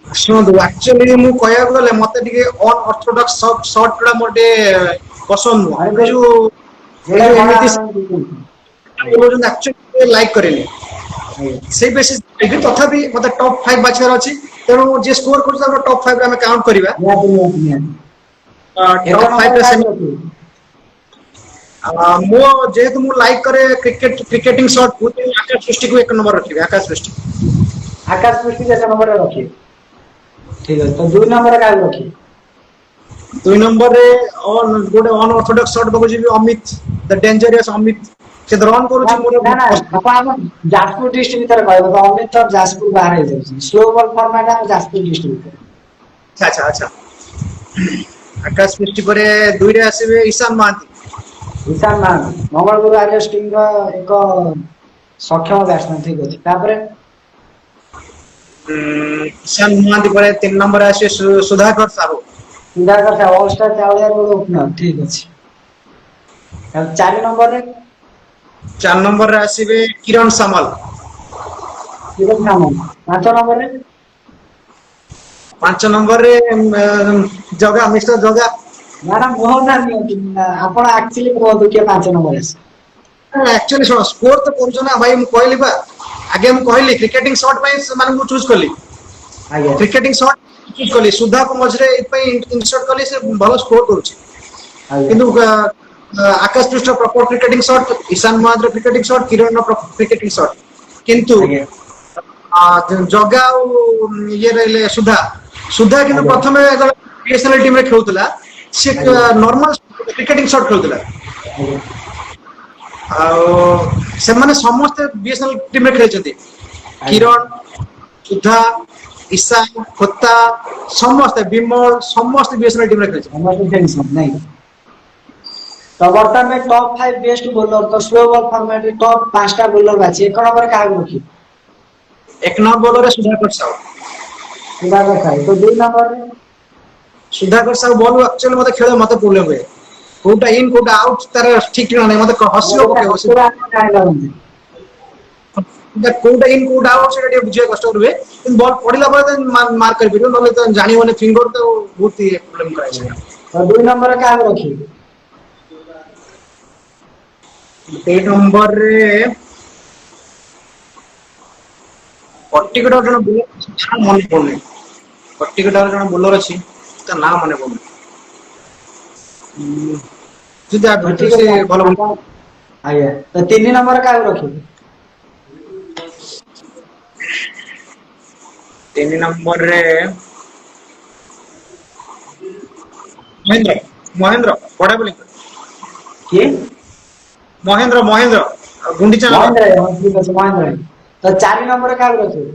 ଶୁଣନ୍ତୁ ଆକ୍ଚୁଆଲି ମୁଁ କହିବାକୁ ଗଲେ ମତେ ଟିକେ ଅନଅର୍ଥୋଡକ୍ସ ସର୍ଟ ଗୁଡା ମୋର ଟିକେ ପସନ୍ଦ ନୁହଁ। ମାନେ ଏ ଯୋଉ ଯୋଉଟା ଗଳା ଏମିତି ଆଜ୍ଞା ଆକ୍ଚୁଆଲି ଲାଇକ୍ କରେନି। ସେଇ ବେସିସ୍ ତଥାପି ମତେ ଟପ୍ 5 ବାଛିବାର ଅଛି। ତେଣୁ ଯିଏ ସ୍କୋର କରୁଛି ତାର ଟପ୍ 5 ରେ ଆମେ କାଉଣ୍ଟ କରିବା। ନିହାତି ନିହାତି ନିହାତି ଏକ ଟପ୍ 5 ନମ୍ବର ରେ କାହାକୁ ସେମି ରଖିବେ? ମୁଁ ଯେହେତୁ ମୁଁ ଲାଇକ୍ କରେ କ୍ରିକେଟିଂ ସଟ୍ ଆକାଶ ସୃଷ୍ଟିକୁ 1 ନମ୍ବର ରଖିବି। ଆକାଶ ସୃଷ୍ଟି। ଆକାଶ ପୃଷ୍ଟି 1 ନମ୍ବରରେ ରଖିବେ। ଠିକ ଅଛି ତ 2 ନମ୍ବରରେ କାହାକୁ ରଖିବେ? 2 ନମ୍ବରରେ ଗୋଟେ ଅନଅର୍ଥୋଡକ୍ସ ସଟ୍ ପାଖକୁ ଯିବି ଅମିତ ଦ ଡେଞ୍ଜରିୟସ ଅମିତ। ସେ ରନ୍ କରୁଛି ମୋର ନା ନା ଆପଣ ଆମ ଯାଜପୁର ଡିଷ୍ଟ୍ରିକ୍ଟ ଭିତରେ କହିବେ ତ ଅମିତ ଯାଜପୁର ବାହାରେ ହେଇଯାଉଛି। ସ୍ଲୋ ବଲ୍ ଫର୍ମାଟ ଆମ ଯାଜପୁର ଡିଷ୍ଟ୍ରିକ୍ଟ ଭିତରେ। ଆଚ୍ଛା ଆଚ୍ଛା ଆକାଶ ସୃଷ୍ଟି ପରେ 2ରେ ଆସିବେ ଈଶାନ ମହାନ୍ତି। ଈଶାନ ମହାନ୍ତି ମଙ୍ଗଳପୁର ଆର୍ଏସ୍ ଟିମର ଏକ ସକ୍ଷମ ବ୍ୟାଟ୍ସମ୍ୟାନ ଠିକ ଅଛି। ତାପରେ ଈଶାନ ମହାନ୍ତି ପରେ 3 ନମ୍ବରରେ ଆସିବେ ସୁଧାକର ସାହୁ। ସୁଧାକର ସାହୁ ଅଲଷ୍ଟାର ଚାଉଳିଆର ଗୋଟେ ଓପନର ଠିକ ଅଛି। ତାପରେ 4 ନମ୍ବରରେ 4 ନମ୍ବରରେ ଆସିବେ କିରଣ ସାମଲ। କିରଣ ସାମଲ। 5 ନମ୍ବରରେ 5 ନମ୍ବରରେ ଜଗା ମିଷ୍ଟର ଜଗା। ନା ନା ମୋହନ ମାଝୀ ନିଅନ୍ତୁ ଆପଣ ଆକ୍ଚୁଆଲି କୁହନ୍ତୁ କିଏ 5 ନମ୍ବରରେ ଆସିବେ? ଆକ୍ଚୁଆଲି ଶୁଣ ସ୍କୋର ତ କରୁଛ ନା ଭାଇ ମୁଁ କହିଲି ବା ଆଗେ ମୁଁ କହିଲି କ୍ରିକେଟିଂ ସଟ୍ ପାଇଁ ସେମାନଙ୍କୁ ଚୁଜ୍ କଲି। ଆଜ୍ଞା କ୍ରିକେଟିଂ ସଟ୍ ଚୁଜ୍ କଲି ସୁଧାକୁ ମଝିରେ ଏଇଥିପାଇଁ ଇନସର୍ଟ କଲି ସେ ଭଲ ସ୍କୋର କରୁଛି। ଆଜ୍ଞା କିନ୍ତୁ ଆକାଶ ପୃଷ୍ଠ ପ୍ରପର କ୍ରିକେଟିଂ ସଟ୍ ଈଶାନ ମହାନ୍ତିର କ୍ରିକେଟିଂ ସଟ୍ କିରଣର କ୍ରିକେଟିଂ ସଟ୍ କିନ୍ତୁ ଆଜ୍ଞା ଜଗା ଆଉ ଇଏ ରହିଲେ ସୁଧା କିନ୍ତୁ ଆଜ୍ଞା ପ୍ରଥମେ ବିଏସ୍ଏନ୍ଏଲ୍ ଟିମରେ ଖେଳୁଥିଲା। ସେ ଆଜ୍ଞା ନର୍ମାଲ କ୍ରିକେଟିଂ ସଟ୍ ଖେଳୁଥିଲା। ଆଜ୍ଞା ଆଉ ସେମାନେ ସମସ୍ତେ ବିଏସ୍ଏନ୍ଏଲ୍ ଟିମରେ ଖେଳିଛନ୍ତି। ଆଜ୍ଞା କିରଣ ସୁଧା ଇଶାନ ହୋତା ସମସ୍ତେ ବିମଳ ସମସ୍ତେ ବିଏସ୍ଏନ୍ଏଲ୍ ଟିମରେ ଖେଳିଛନ୍ତି। ସମସ୍ତେ ଖେଳିଛନ୍ତି ନାଇଁ। ତ ବର୍ତ୍ତମାନ ଟପ୍ 5 ବେଷ୍ଟ ବୋଲର ତ ସ୍ଲୋ ବଲ୍ ଫର୍ମାଟରେ ଟପ୍ 5ଟା ବୋଲର ବାଛି 1 ନମ୍ବରରେ କାହାକୁ ରଖିବେ? 1 ନମ୍ବରରେ ସୁଧାକର ସାହୁ। ସୁଧାକର ସାହୁ ତ 2 ନମ୍ବରରେ ସୁଧାକର ସାହୁ ବଲ୍ ଆକ୍ଚୁଆଲି ମତେ ଖେଳ ମତେ ପ୍ରୋବ୍ଲେମ ହୁଏ। କୋଉଟା ଇନ୍ କୋଉଟା ଆଉଟ୍ ତାର ଠିକ୍ ଠିକଣା ନାହିଁ ମତେ ହସିବ ପକେଇବ ସେ କୋଉଟା ଇନ୍ କୋଉଟା ଆଉଟ୍ ସେଇଟା ଟିକେ ବୁଝିବା କଷ୍ଟ ରୁହେ। କିନ୍ତୁ ବଲ୍ ପଡିଲା ପରେ ମାର୍କ କରିପାରିବ ନହେଲେ ତ ଜାଣିବନି ଫିଙ୍ଗର ତ ବହୁତ ପ୍ରୋବ୍ଲେମ କରାଏ ସେଇଟା। ତ 2 ନମ୍ବରରେ କାହାକୁ ରଖିବେ? 2 ନମ୍ବରରେ ପର୍ଟିକୁଲାର ଜଣେ ବୋଲର ମନେ ପଡୁନି। ପର୍ଟିକୁଲାର ଜଣେ ବୋଲର ଅଛି ତା ନାଁ ମନେ ପଡୁନି। ଯଦି ତ ଭିତରୁ ଠିକ ସେ ଅଛି ଭଲ ଆପଣ ଆଜ୍ଞା ତ 3 ନମ୍ବରରେ କାହାକୁ ରଖିବେ? 3 ନମ୍ବରରେ ମହେନ୍ଦ୍ର ମହେନ୍ଦ୍ର ବଡ ବୋଲିଂ କିଏ? ମହେନ୍ଦ୍ର ଗୁଣ୍ଡିଚା ନଗର। ମହେନ୍ଦ୍ର ଭାଇ ଠିକ ଅଛି ମହେନ୍ଦ୍ର ଭାଇ ତ 4 ନମ୍ବରରେ କାହାକୁ ରଖିବେ?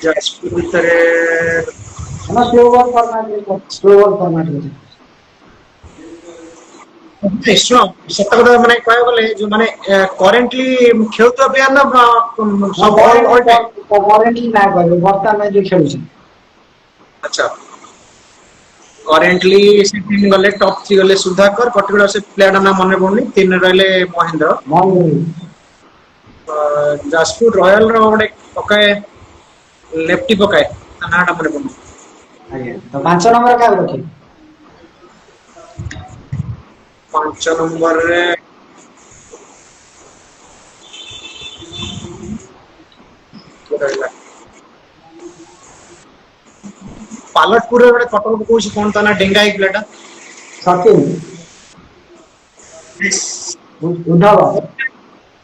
ଯାଜପୁର ଭିତରେ ଆମ ସ୍ଲୋ ବଲ୍ ଫର୍ମାଟରେ ଶୁଣ ସତ କଥା ମାନେ କହିବାକୁ ଗଲେ ଯୋଉ ମାନେ କରେଣ୍ଟଲି ଖେଳୁଥିବା ପ୍ଲେୟାର ନା ନା ସବୁ ଅଲ୍ ଟାଇମ୍? କରେଣ୍ଟଲି ନା କହିବେ ବର୍ତ୍ତମାନ ଯିଏ ଖେଳୁଛନ୍ତି। ଆଚ୍ଛା କରେଣ୍ଟଲି ସେ ଟିମ୍ ଗଲେ ଟପ୍ 3 ଗଲେ ସୁଧାକର ପର୍ଟିକୁଲାର ସେ ପ୍ଲେୟାର ନାଁ ମନେ ପଡୁନି 3 ରହିଲେ ମହେନ୍ଦ୍ର। ଯାଜପୁର ରୟାଲ ର ଗୋଟେ ପକାଏ ଲେଫ୍ଟି ପକାଏ ତା ନାଁ ଟା ମନେ ପଡୁନି। ଆଜ୍ଞା ତ 5 ନମ୍ବରରେ କାହାକୁ ରଖିବେ? 5 ନମ୍ବରରେ କିଏ ରହିଲା? ପାଲଟପୁରରେ ଗୋଟେ କଟକ ପକଉଛି କଣ ତା ନା ଡେଙ୍ଗା ହେଇକି ପିଲାଟା? ସଚିନ୍ ଉଦ୍ଧବ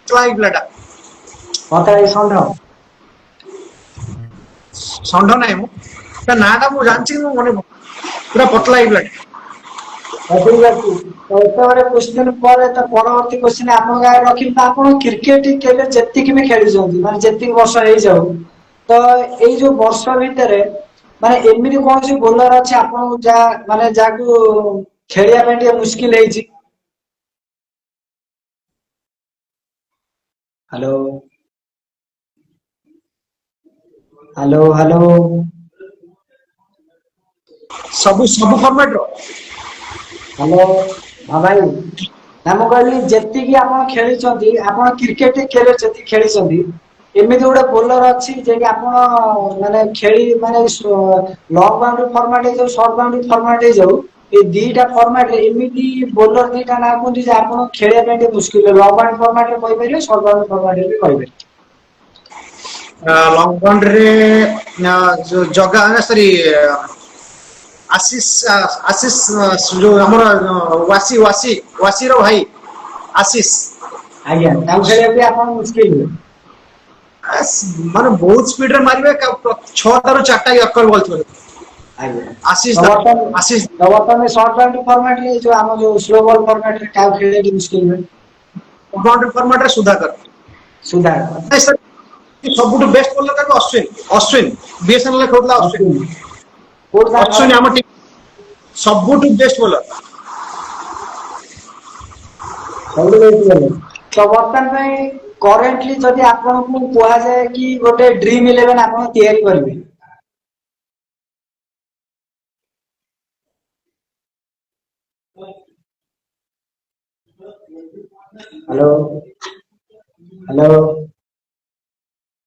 ପତଳା ହେଇକି ପିଲାଟା। ଷଣ୍ଢ ଷଣ୍ଢ ନାହିଁ ମୁଁ ତା ନାଁ ଟା ମୁଁ ଜାଣିଛି ମୁଁ ମନେ ପୁରା ପତଳା ହେଇକି ପିଲାଟା। ଠିକ ଅଛି ତ ଏତେବେଳେ କୋଶ୍ଚିନ୍ ପରେ ତ ପରବର୍ତ୍ତୀ କୋଶ୍ଚିନ୍ ଆପଣଙ୍କ ଆଗରେ ରଖିବି ତ ଆପଣ କ୍ରିକେଟ କେବେ ଯେତିକି ବି ଖେଳିଛନ୍ତି ମାନେ ଯେତିକି ବର୍ଷ ହେଇଯାଉ ତ ଏଇ ଯୋଉ ବର୍ଷ ଭିତରେ ମାନେ ଏମିତି କୌଣସି ବୋଲର ଅଛି ଆପଣଙ୍କୁ ଯାହା ମାନେ ଯାହାକୁ ଖେଳିବା ପାଇଁ ଟିକେ ମୁସ୍କିଲ ହେଇଛି? ହ୍ୟାଲୋ ହ୍ୟାଲୋ ସବୁ ଫର୍ମାଟ ର? ହ୍ୟାଲୋ ହଁ ଭାଇ ନା ମୁଁ କହିଲି ଯେତିକି ଆପଣ ଖେଳିଛନ୍ତି ଆପଣ କ୍ରିକେଟ କେବେ ଯେତିକି ଖେଳିଛନ୍ତି ଏମିତି ଗୋଟେ ବୋଲର ଅଛି ଯେକି ଆପଣ ମାନେ ଖେଳି ମାନେ ଲଙ୍ଗ ବାଉଣ୍ଡ୍ରି ଫର୍ମାଟ ହେଇଯାଉ ସର୍ଟ ବାଉଣ୍ଡ୍ରି ଫର୍ମାଟ ହେଇଯାଉ ଏଇ ଦିଟା ଫର୍ମାଟ ରେ ଏମିତି ବୋଲର ଦିଟା ନାଁ କୁହନ୍ତି ଯେ ଆପଣ ଖେଳିବା ପାଇଁ ଟିକେ ମୁସ୍କିଲ ଲଙ୍ଗ ବାଉଣ୍ଡ୍ରି ଫର୍ମାଟ ରେ କହିପାରିବେ ସର୍ଟ ବାଉଣ୍ଡ୍ରି ଫର୍ମାଟ ରେ ବି କହିପାରିବେ। ଲଙ୍ଗ ବାଉଣ୍ଡ୍ରିରେ ଜଗା ସରି ଆଶିଷ ଆଶିଷ ଯୋଉ ଆମର ୱାସିର ଭାଇ ଆଶିଷ। ଆଜ୍ଞା ତାକୁ ଖେଳିବା ପାଇଁ ଆପଣ ମୁସ୍କିଲ ହୁଏ। ମାନେ ବହୁତ ସ୍ପିଡ ରେ ମାରିବେ 6ଟାରୁ 4ଟା ୟର୍କର ବଲ୍ ଥିବ। ଆଜ୍ଞା ଆଶିଷ ତ ଆଶିଷ ବର୍ତ୍ତମାନ ସର୍ଟ ବାଉଣ୍ଡ୍ରି ଫର୍ମାଟ ରେ ଯୋଉ ଆମ ଯୋଉ ସ୍ଲୋ ବଲ ଫର୍ମାଟ ରେ କାହାକୁ ଖେଳିବା ଟିକେ ମୁସ୍କିଲ ହୁଏ। ବାଉଣ୍ଡ୍ରି ଫର୍ମାଟ ରେ ସୁଧାକର। ସୁଧାକର। ସବୁଠୁ ବେଷ୍ଟ ବୋଲର ତାକୁ ଅଶ୍ୱିନ ବିଏସଏନଏଲ ଖେଳୁଥିଲା କୋଉଠି ତାଙ୍କ ଘର? ଅଶ୍ୱିନ ଆମ ଟିମ ସବୁଠୁ ବେଷ୍ଟ ବୋଲର। ସବୁଠୁ ବେଷ୍ଟ ବୋଲର ତ ବର୍ତ୍ତମାନ ପାଇଁ କରେଣ୍ଟଲି ଯଦି ଆପଣଙ୍କୁ କୁହାଯାଏ କି ଗୋଟେ ଡ୍ରିମ ଇଲେଭେନ ଆପଣ ତିଆରି କରିବେ ହ୍ୟାଲୋ ହ୍ୟାଲୋ।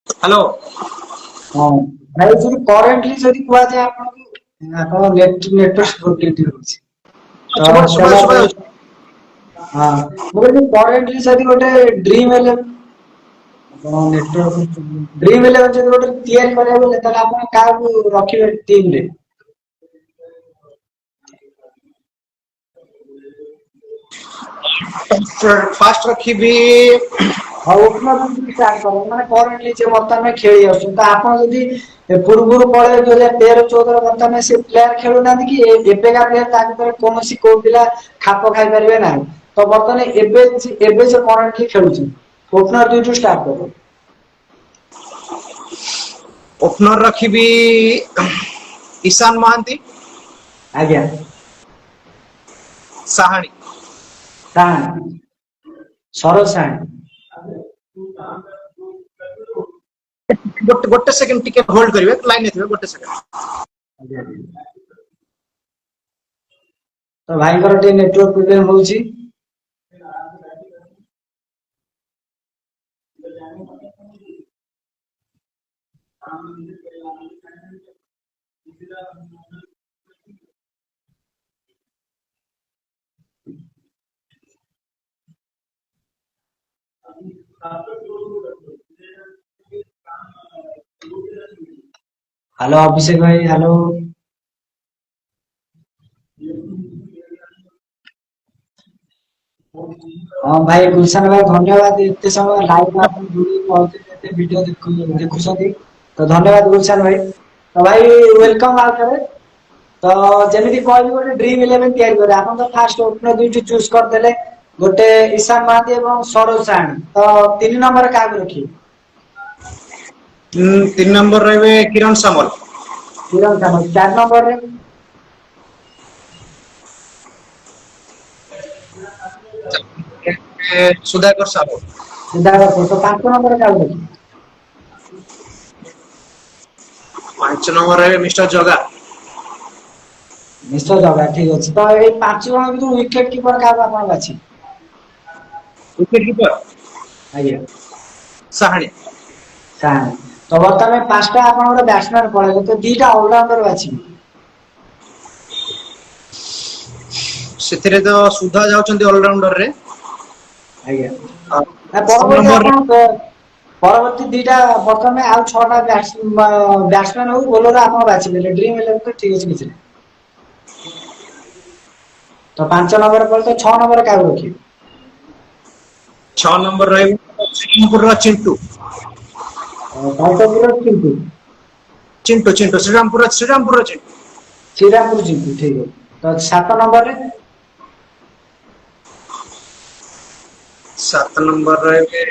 ହ୍ୟାଲୋ। ହଁ ଭାଇ ଯଦି କରେଣ୍ଟଲି ଯଦି କୁହାଯାଏ ଆପଣଙ୍କୁ ଆପଣ ନେଟୱର୍କ ପ୍ରୋବ୍ଲେମ ରହୁଛି ତ ଶୁଭା ଯାଉଛି। ହଁ ମୁଁ କହିଲି କରେଣ୍ଟଲି ଯଦି ଗୋଟେ ଡ୍ରିମ ଇଲେଭେନ ଆପଣ ନେଟୱର୍କ ଡ୍ରିମ ଇଲେଭେନ ଯଦି ଗୋଟେ ତିଆରି କରିବାକୁ ହେଲେ ତାହେଲେ ଆପଣ କାହାକୁ ରଖିବେ ଟିମ ରେ? ଫାଷ୍ଟ ରଖିବି ହଉ ଓପନର ଷ୍ଟାର୍ଟ କର ମାନେ କରେଣ୍ଟଲି ଯେ ବର୍ତ୍ତମାନ ଖେଳି ଆସୁଛନ୍ତି ତ ଆପଣ ଯଦି ପୂର୍ବରୁ ପଳେଇବେ 2013-14 ବର୍ତ୍ତମାନ ସେ ପ୍ଲେୟାର ଖେଳୁନାହାନ୍ତି କି ଏବେକା ପ୍ଲେୟାର ତା ଭିତରେ କୌଣସି କୋଉ ପିଲା ଖାପ ଖାଇ ପାରିବେ ନାହିଁ ତ ବର୍ତ୍ତମାନ ଏବେ ସେ କରେଣ୍ଟଲି ଖେଳୁଛି ଓପନର ଦୁଇଠୁ ଷ୍ଟାର୍ଟ କର। ଓପନର ରଖିବି ଇଶାନ ମହାନ୍ତି। ଆଜ୍ଞା। ସାହାଣୀ। ସାହାଣୀ ସରୋଜ ସାହାଣୀ। ଗୋଟେ ସେକେଣ୍ଡ ଟିକେ ହୋଲ୍ଡ କରିବେ ଲାଇନରେ ଥିବେ ଗୋଟେ ସେକେଣ୍ଡ। ଆଜ୍ଞା। ତ ଭାଇଙ୍କର ଟିକେ ନେଟୱର୍କ ପ୍ରୋବ୍ଲେମ ହଉଛି। ହ୍ୟାଲୋ ଅଭିଷେକ ଭାଇ ହ୍ୟାଲୋ। ହଁ ଭାଇ ଗୁଲସାନ ଭାଇ ଧନ୍ୟବାଦ ଏତେ ସମୟ ଲାଇଭ ଆପଣ ଯୋଡିକି ଭିଡିଓ ଦେଖୁଛନ୍ତି ତ ଧନ୍ୟବାଦ ଗୁଲସାନ ଭାଇ ତ ଭାଇ ୱେଲକମ୍ ଆଉ ଥରେ। ତ ଯେମିତି କହିଲି ଗୋଟେ ଡ୍ରିମ ଇଲେଭେନ ତିଆରି କରିବେ ଆପଣ ତ ଫାଷ୍ଟ ଓପନର ଦୁଇଟି ଚୁଜ କରିଦେଲେ ଗୋଟେ ଇଶାନ ମହାନ୍ତି ଏବଂ ସରୋଜ ସାହାଣୀ ତ 3 ନମ୍ବରରେ କାହାକୁ ରଖିବେ? 3 ନମ୍ବର ରହିବେ କିରଣ ସାମଲ। କିରଣ ସାମଲ 4 ନମ୍ବରରେ? ସୁଧାକର ସାହୁ। ସୁଧାକର ତ 5 ନମ୍ବରରେ କାହାକୁ ରଖିବେ? 5 ନମ୍ବର ରହିବେ ମିଷ୍ଟର ଜଗା। ମିଷ୍ଟର ଜଗା ଠିକ ଅଛି ତ ଏଇ 5 ଜଣ ଭିତରୁ ୱିକେଟ କିପର କାହାକୁ ଆପଣ ବାଛିବେ? ୱିକେଟ କିପର ଆଜ୍ଞା। ସାହାଣୀ। ସାହାଣୀ ତ ବର୍ତ୍ତମାନ 5ଟା ଆପଣଙ୍କର ବ୍ୟାଟ୍ସମ୍ୟାନ ପଳେଇଲେ ତ 2ଟା ଅଲରାଉଣ୍ଡର ବାଛିବେ। ସେଥିରେ ତ ସୁଧା ଯାଉଛନ୍ତି ଅଲରାଉଣ୍ଡର ରେ। ଆଜ୍ଞା ଛଅ ପରବର୍ତ୍ତୀ ନମ୍ବରରେ ଆପଣ ପରବର୍ତ୍ତୀ 2ଟା ବର୍ତ୍ତମାନ ଆଉ 6ଟା ବ୍ୟାଟ୍ସମ୍ୟାନ ହଉ ବୋଲର ଆପଣ ବାଛିଲେ ଡ୍ରିମ ଇଲେଭେନ ଠିକ ଅଛି କିଛି ନାହିଁ। ତ 5 ନମ୍ବର ପରେ ତ 6 ନମ୍ବରରେ କାହାକୁ ରଖିବେ? 6 ନମ୍ବର ରହିବ ଶ୍ରୀରାମପୁରର ଚିଣ୍ଟୁ। କିନ୍ତୁ ଚିଣ୍ଟୁ ଶ୍ରୀରାମପୁର ଚିଣ୍ଟୁ। ଶ୍ରୀରାମପୁର ଚିଣ୍ଟୁ ଠିକ ଅଛି ତ 7 ନମ୍ବରରେ? 7 ନମ୍ବର ରହିବେ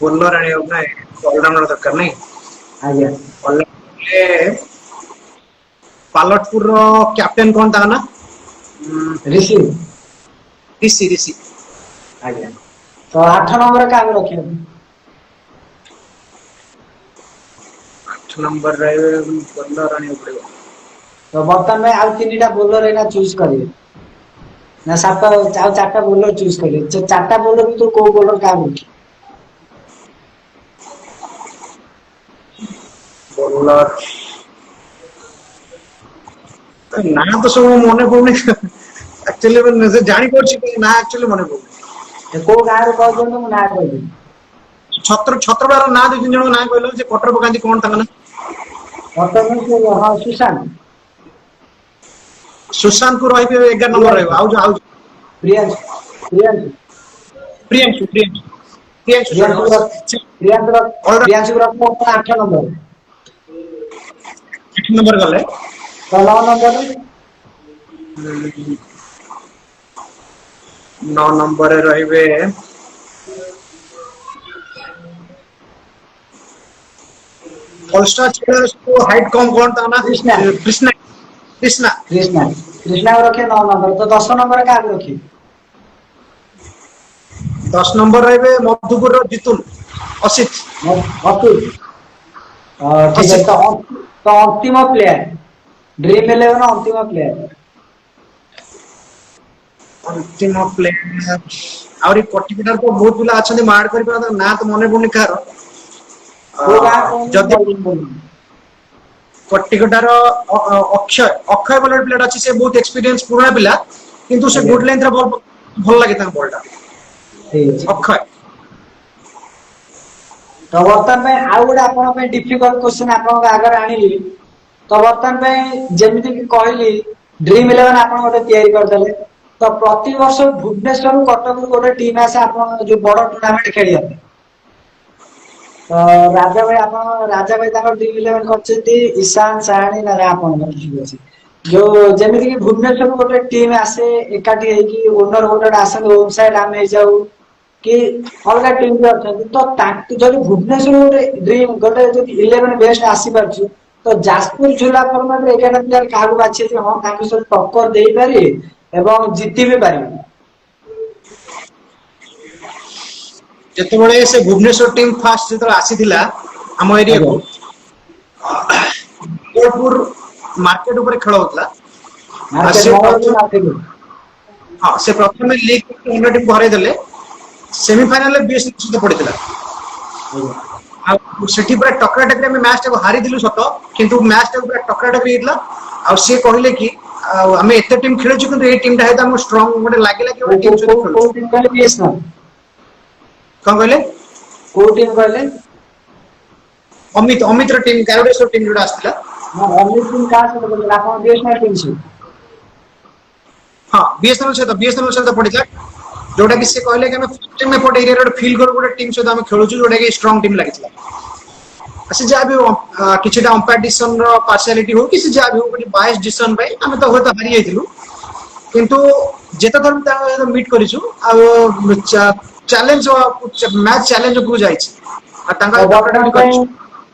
ବୋଲର ଆଣିବାକୁ ନାଇଁ ଅଲରାଉଣ୍ଡର ଦରକାର ନାଇଁ। ଆଜ୍ଞା। ପାଲଟପୁର ର କ୍ୟାପ୍ଟେନ କଣ ତାଙ୍କ ନା? ରିଷି। ରିଷି। ଆଜ୍ଞା ତ 8 ନମ୍ବରରେ କାହାକୁ ରଖିବେ? 8 ନମ୍ବର ରହିବେ ବୋଲର ଆଣିବାକୁ ପଡିବ। ତ ବର୍ତ୍ତମାନ ଆଉ 3ଟା ବୋଲର ଏଇନା ଚୁଜ କରିବେ। ନା ଆଉ 4ଟା ବୋଲର ଚୁଜ କରିବେ 4ଟା ବୋଲର ଭିତରୁ କୋଉ ବୋଲର କାହାକୁ ରଖିବେ? ବୋଲର ନା ତ ସବୁ ମନେ ପଡୁନି ଆକ୍ଚୁଆଲି ମୁଁ ଜାଣି ପାରୁଛି ନା ଆକ୍ଚୁଆଲି ମନେ ପଡୁନି। କୋଉ ଗାଁରେ କହିଦିଅନ୍ତୁ ମୁଁ ନାଁ କହିଦେବି। ଛତ୍ରପଡ଼ାର ନାଁ ଦୁଇ ତିନି ଜଣଙ୍କ ନାଁ କହିଲ ଯେ କଟର ପକାନ୍ତି କଣ ତାଙ୍କ ନାଁ? ହଁ ସୁଶାନ୍ତ। ସୁଶାନ୍ତ କୁ ରହିବେ 11 ନମ୍ବର ରହିବ ପ୍ରିୟାଂଶୁ ଆଉ ପ୍ରିୟାଂଶୁ ପ୍ରିୟାଂଶୁ ପ୍ରିୟାଂଶୁ ଅଲଗା ପ୍ରିୟାଂଶୁ ରଖିବ 8 ନମ୍ବର। 8 ନମ୍ବର ଗଲେ ତ 9 ନମ୍ବରରେ 9 ନମ୍ବରରେ ରହିବେ ହାଇଟ୍ କମ କଣ ତାଙ୍କ କ୍ରିଷ୍ଣା ନାଁ କ୍ରିଷ୍ଣା କ୍ରିଷ୍ଣା। କ୍ରିଷ୍ଣାକୁ ରଖିବେ 9 ନମ୍ବର। ତ 10 ନମ୍ବରରେ କାହାକୁ ରଖିବେ? 10 ନମ୍ବର ରହିବେ ମଧୁପୁରର ଜିତୁନ ଅସିତ। ଅସିତ। ଠିକ ଅସିତ ଅଛି ତ ଅନ୍ତିମ ପ୍ଲେୟାର ଡ୍ରିମ୍ 11 ଅନ୍ତିମ ପ୍ଲେୟାର। ଅନ୍ତିମ ପ୍ଲେୟାର ଆହୁରି କଟିକଟାର ତ ବହୁତ ପିଲା ଅଛନ୍ତି ମୁଁ ଆଡ କରିପାର ନାଁ ତ ମନେ ପଡୁନି କାହାର। କୋଉ ଗାଁ କହୁଛନ୍ତି ଯଦି କହିଦିଅନ୍ତୁ। କଟିକଟାର ଅକ୍ଷୟ ବୋଲି ପିଲାଟା ଅଛି ସେ ବହୁତ ଏକ୍ସପିରିଏନ୍ସ ପୁରୁଣା ପିଲା କିନ୍ତୁ ସେ ଆଜ୍ଞା ଗୁଡ ଲେନ୍ଥରେ ଭଲ ଲାଗେ ତାଙ୍କ ବଲ୍ ଟା। ଠିକ ଅଛି। ଅକ୍ଷୟ ତ ବର୍ତ୍ତମାନ ପାଇଁ ଆଉ ଗୋଟେ ଆପଣଙ୍କ ପାଇଁ ଡିଫିକଲ୍ଟ କ୍ୱେଶ୍ଚିନ୍ ଆପଣଙ୍କ ଆଗରେ ଆଣିଲି। ତ ବର୍ତ୍ତମାନ ପାଇଁ ଯେମିତି କି କହିଲି ଡ୍ରିମ୍ 11 ଆପଣ ଗୋଟେ ତିଆରି କରିଦେଲେ। ତ ପ୍ରତିବର୍ଷ ଭୁବନେଶ୍ୱରରୁ କଟକରୁ ଗୋଟେ ଟିମ୍ ଆସେ ଆପଣ ଯୋଉ ବଡ ଟୁର୍ଣ୍ଣାମେଣ୍ଟ ଖେଳିବା ପାଇଁ। ତ ରାଜା ଭାଇ ତାଙ୍କର ଡ୍ରିମ୍ 11 କରିଛନ୍ତି ଇଶାନ ସାହାଣୀ ନାଁରେ ଆପଣଙ୍କର ଠିକ ଅଛି। ଯୋଉ ଯେମିତି କି ଭୁବନେଶ୍ୱରରୁ ଗୋଟେ ଟିମ୍ ଆସେ ଏକାଠି ହେଇକି ଓନର ଗୋଟେ ଆସନ୍ତି ହୋମ ସାଇଡ୍ ଆମେ ହେଇଯାଉ କି ଅଲଗା ଟିମ୍ ବି ଅଛନ୍ତି ତ ତାଙ୍କୁ ଯଦି ଭୁବନେଶ୍ୱର ଗୋଟେ ଯଦି 11 ବେଷ୍ଟ ଆସିପାରୁଛି ତ ଯାଜପୁର ଜିଲ୍ଲା ଫର୍ମାଟରେ 11 ପ୍ଲେୟାର କାହାକୁ ବାଛିବେ ହଁ ତାଙ୍କ ସହିତ ଟକ୍କର ଦେଇପାରିବେ ଏବଂ ଜିତି ବି ପାରିବେ। ଯେତେବେଳେ ସେ ଭୁବନେଶ୍ୱର ଟିମ୍ ଫାଷ୍ଟ ଯେତେବେଳେ ଆସିଥିଲା ଆମ ଆଜ୍ଞା ଏରିଆକୁ ଗୋପୁର ମାର୍କେଟ ଉପରେ ଖେଳ ହଉଥିଲା। ଆଉ ମାର୍କେଟ ସେ ମଙ୍ଗଳପୁର ପ୍ରଥମେ ମାର୍କେଟ। ହଁ ସେ ପ୍ରଥମେ ଲିଗ୍ ହରେଇ ଦେଲେ ସେମିଫାଇନାଲରେ ବିଏସ୍ସି ସହିତ ପଡିଥିଲା। ଆଜ୍ଞା। ଆଉ ସେଠି ପୁରା ଟକରାଟକରି ଆମେ ମ୍ୟାଚ୍ ଟାକୁ ହାରିଥିଲୁ ସତ କିନ୍ତୁ ମ୍ୟାଚ୍ ଟାକୁ ପୁରା ଟକରାଟକରି ହେଇଥିଲା। ଆଉ ସିଏ କହିଲେ କି ଆଉ ଆମେ ଏତେ ଟିମ୍ ଖେଳୁଛୁ କିନ୍ତୁ ଏଇ ଟିମ୍ ଟା ସହିତ ଆମକୁ ଷ୍ଟ୍ରଙ୍ଗ ଗୋଟେ ଲାଗିଲା କି ଗୋଟେ ଟିମ୍ ସହିତ ଖେଳୁଛୁ। କୋଉ ଟିମ୍ କହିଲେ ବିଏସ୍ଏନାଲ୍? କଣ କହିଲେ? କୋଉ ଟିମ୍ କହିଲେ? ଅମିତର ଟିମ୍ ଟିମ୍ ଯୋଉଟା ଆସିଥିଲା। ହଁ ଅମିତ ସିଂ କାହା ସହିତ ପଡିଥିଲା ଆପଣ ବିଏସ୍ଏନାଲ୍ ଟିମ୍ ସହିତ? ହଁ ବିଏସ୍ଏନାଲ୍ ସହିତ ପଡିଥିଲା। ଯୋଉଟା କି ସେ କହିଲେ କି ଆମେ ଏପଟ ଏରିଆରେ ଗୋଟେ ଫିଲ୍ କରୁ ଗୋଟେ ଟିମ୍ ସହିତ ଆମେ ଖେଳୁଛୁ ଯୋଉଟା କି ଷ୍ଟ୍ରଙ୍ଗ ଟିମ୍ ଲାଗିଥିଲା। ସେ ଯାହା ବି ହଉ କିଛିଟା ଅମ୍ପାୟାର ଡିସିସନ ର ପାର୍ସିଆଲିଟି ହଉ କି ସେ ଯାହା ବି ହଉ ବାଏସ ଡିସିସନ ପାଇଁ ଆମେ ତ ହୁଏତ ହାରି ଯାଇଥିଲୁ। କିନ୍ତୁ ଯେତେଥର ବି ତାଙ୍କ ସହିତ ମିଟ୍ କରିଛୁ ଆଉ ମ୍ୟାଚ୍ ଚ୍ୟାଲେଞ୍ଜ ଉପରକୁ ଯାଇଛି। ଆଉ ତାଙ୍କ ତ ସହିତ ବର୍ତ୍ତମାନ ଟକ୍କରାଟକ୍କରି ପାଇଁ କରିଛୁ।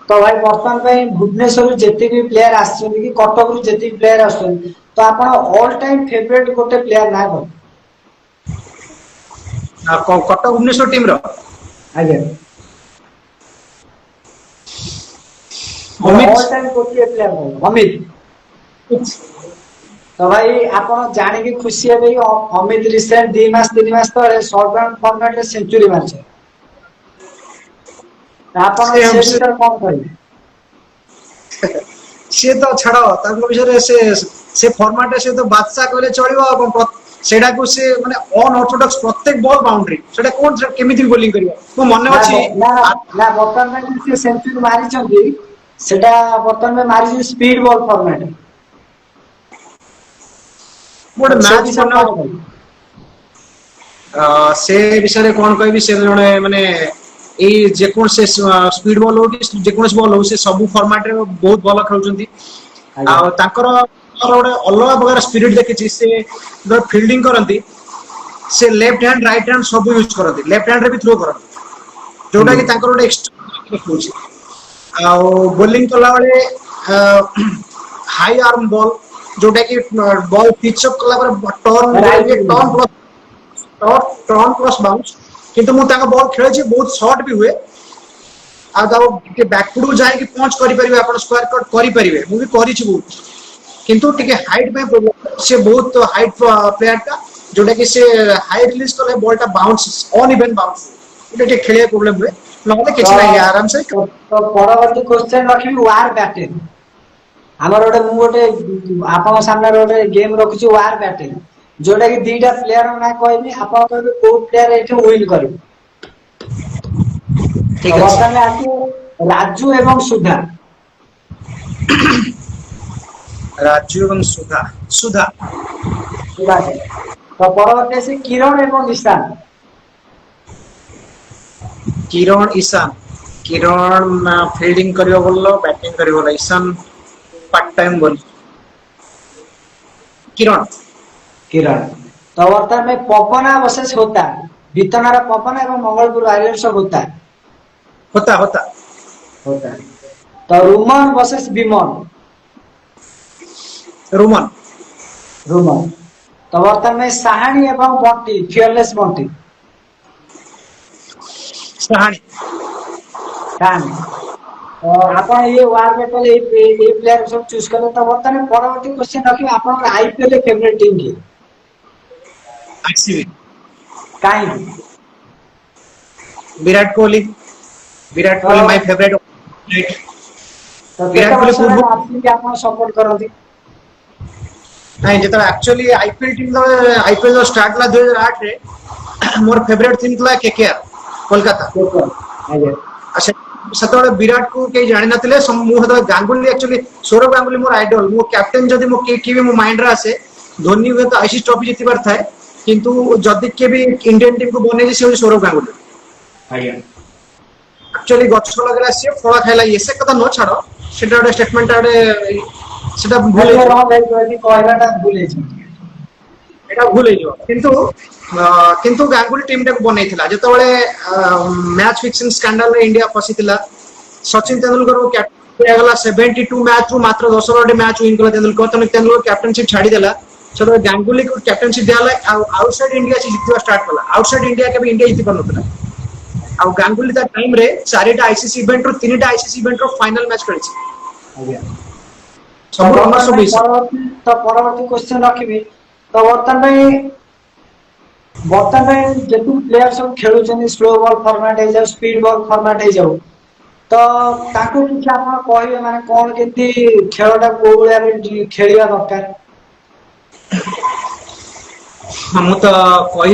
ତ ଭାଇ ବର୍ତ୍ତମାନ ପାଇଁ ଭୁବନେଶ୍ୱରରୁ ଯେତିକି ପ୍ଲେୟାର ଆସିଛନ୍ତି କି କଟକରୁ ଯେତିକି ପ୍ଲେୟାର ଆସୁଛନ୍ତି ତ ଆପଣ ଅଲ୍ ଟାଇମ୍ ଫେଭରେଟ୍ ଗୋଟେ ପ୍ଲେୟାର ନାଁ କଣ? ଆଉ କଟକ ଭୁବନେଶ୍ୱର ଟିମ୍ ର? ଆଜ୍ଞା। ଅମିତ ଅଲ୍ ଟାଇମ୍ ଗୋଟିଏ ପ୍ଲେୟାର କହିବେ ଅମିତ। ତ ଭାଇ ଆପଣ ଜାଣିକି ଖୁସି ହେବେ କି ଅମିତ ରିସେଣ୍ଟ 2 ମାସ 3 ମାସ ତଳେ ଫର୍ମାଟରେ ସେଞ୍ଚୁରି ମାରିଛନ୍ତି। ଆପଣ ସେ ବିଷୟରେ କଣ କହିବେ? ସିଏ ତ ଛାଡ ତାଙ୍କ ବିଷୟରେ ସେ ଫର୍ମାଟରେ ସେ ତ ବାଦଶାହ କହିଲେ ଚଳିବ ଏବଂ ସେଇଟାକୁ ସେ ମାନେ ଅନଅର୍ଥୋଡକ୍ସ ପ୍ରତ୍ୟେକ ବଲ ବାଉଣ୍ଡ୍ରି ସେଟା କଣ କେମିତି ବୋଲିଂ କରିବ। ମୋ ମନେ ଅଛି ନା ବର୍ତ୍ତମାନ ପାଇଁ ସେ ସେଞ୍ଚୁରୀ ମାରିଛନ୍ତି ସେଟା ବର୍ତ୍ତମାନ ମାରିଛନ୍ତି ସ୍ପିଡ ବଲ୍ ଫର୍ମାଟ ରେ। ଗୋଟେ ସେ ମ୍ୟାଚ୍ ବିଷୟରେ ମନେ କଣ ଅଛି କହିବେ? ସେ ବିଷୟରେ କଣ କହିବି ସେ ଜଣେ ମାନେ ଏଇ ଯେକୌଣସି ସ୍ପିଡ ବଲ ହଉ କି ଯେକୌଣସି ବଲ ହଉ ସେ ସବୁ ଫର୍ମାଟ ରେ ବହୁତ ଭଲ ଖେଳୁଛନ୍ତି। ଆଜ୍ଞା ଆଉ ତାଙ୍କର ଗୋଟେ ଅଲଗା ପ୍ରକାର ସ୍ପିରିଟ ଦେଖିଛି ସେ ଯେତେବେଳେ ଫିଲ୍ଡିଂ କରନ୍ତି ସେ ଲେଫ୍ଟ ହ୍ୟାଣ୍ଡ ରାଇଟ୍ ହ୍ୟାଣ୍ଡ ସବୁ ୟୁଜ୍ କରନ୍ତି ଲେଫ୍ଟ ହ୍ୟାଣ୍ଡ ରେ ବି ଥ୍ରୋ କରନ୍ତି ଯୋଉଟା ଆଜ୍ଞା କି ତାଙ୍କର ଗୋଟେ ଦେଖଉଛି ଆଉ ବୋଲିଂ କଲାବେଳେ ହାଇ ଆର୍ମ ବଲ୍ ଯୋଉଟା କି ବଲ୍ ପିଚଅପ୍ କଲା ପରେ ଟର୍ନ ଯୋଉଟା ରାଇଟ୍ କି ଟର୍ନ ପ୍ଲସ୍ ବାଉନ୍ସ କିନ୍ତୁ ମୁଁ ତାଙ୍କ ବଲ୍ ଖେଳିଛି ବହୁତ ସର୍ଟ ବି ହୁଏ। ଆଉ ତାକୁ ଟିକେ ବ୍ୟାକଫୁଡ ଯାଇକି ପହଞ୍ଚ କରିପାରିବେ ଆପଣ ସ୍କୋୟାର କଟ କରିପାରିବେ ମୁଁ ବି କରିଛି ବହୁତ। କିନ୍ତୁ ଟିକେ ହାଇଟ୍ ପାଇଁ ପ୍ରୋବ୍ଲେମ ସେ ବହୁତ ହାଇଟ୍ ପ୍ଲେୟାର ଟା ଯୋଉଟା କି ସେ ହାଇ ରିଲିଜ କଲେ ବଲ୍ ଟା ବାଉନ୍ସ ଅନଇଭେନ୍ ବାଉନ୍ସ। ଟିକେ ଖେଳିବା ପ୍ରୋବ୍ଲେମ ହୁଏ नहले किछि नाही आराम से तो परवर्ती क्वेश्चन रखिबी वार बैटल हमर गोटे मु गोटे आपन सामने गोटे गेम रखुची वार बैटल जोटा कि दीटा प्लेयर ना कहबी आपन कहबी को प्लेयर एठी विन करबी ठीक तो है वर्तमान आसी राजू एवं सुधा राजू एवं सुधा सुधा सुधा के तो परवर्ती आसी किरण एवं ईशान किरण ईशान किरण फील्डिंग करियो बोललो बैटिंग करियो बोललो ईशान पार्ट टाइम बोल किरण किरण तो वर्तमान में पपना वर्सेस होता बीतनारा पपना एवं मंगलपुर वारियर्स होता होता होता तो रुमन वर्सेस विमन रोमन रुमन तो वर्तमान में साहानी एवं बंटी फियरलेस बंटी सहानी साहानी तो आपण ये वार बैटल ए प्लेयर सब चूज करले तो वर्तमान परवर्ती क्वेश्चन रखियो आपण आईपीएल फेवरेट टीम की आरसीबी काहे विराट कोहली माय फेवरेट तो विराट कोहली पूर्व आपकी आपण सपोर्ट करथि नहीं जेता एक्चुअली आईपीएल टीम आईपीएल जो स्टार्ट ला 2008 रे मोर फेवरेट टीम थला केकेआर कोलकाता आगे अच्छा सेतबे विराट को के जानि नथिले मु हतो गांगुली एक्चुअली सौरभ गांगुली मोर आइडल मो कैप्टन जदी मो के भी मो माइंड रे आसे धोनी हुए तो आईसीसी ट्रॉफी जितिबार थाए किंतु जदी के भी इंडियन टीम को बने से सौरभ गांगुली आगे एक्चुअली गछ लगला से फळ खाइला ये से कथा न छाड़ो सेटा ଗୋଟେ स्टेटमेंट आडे सेटा भूल कहलाटा भूले छी एटा भूल हेजो किंतु गांगुली टीम टाको बनैथिला जेतबेले मैच फिक्सिंग स्कैंडल रे इंडिया फसिथिला सचिन तेंदुलकर को कैप्टन गला 72 मैच रु मात्र 10 ओवर मैच विन कला तेंदुलकर कैप्टनशिप छाड़ी देला सेतो गांगुली को कैप्टनशिप देला आउटसाइड इंडिया से जितवा स्टार्ट कला आउटसाइड इंडिया के भी इंडिया जिति परनथला आ गांगुली ता टाइम रे चारिटा आईसीसी इवेंट रो तीनटा आईसीसी इवेंट रो फाइनल मैच खेलछि आगे सब रनर सब तो परवर्ती क्वेश्चन रखिबी तो वर्तमान में जेतु प्लेयर सब खेलुछन स्लो बॉल फॉर्मेट हे जाउ स्पीड बॉल फॉर्मेट हे जाउ तो ताको किछ आपण कहिबे माने कोन केति खेलटा कोबळिया रे खेलिया दरकार हम तो कहि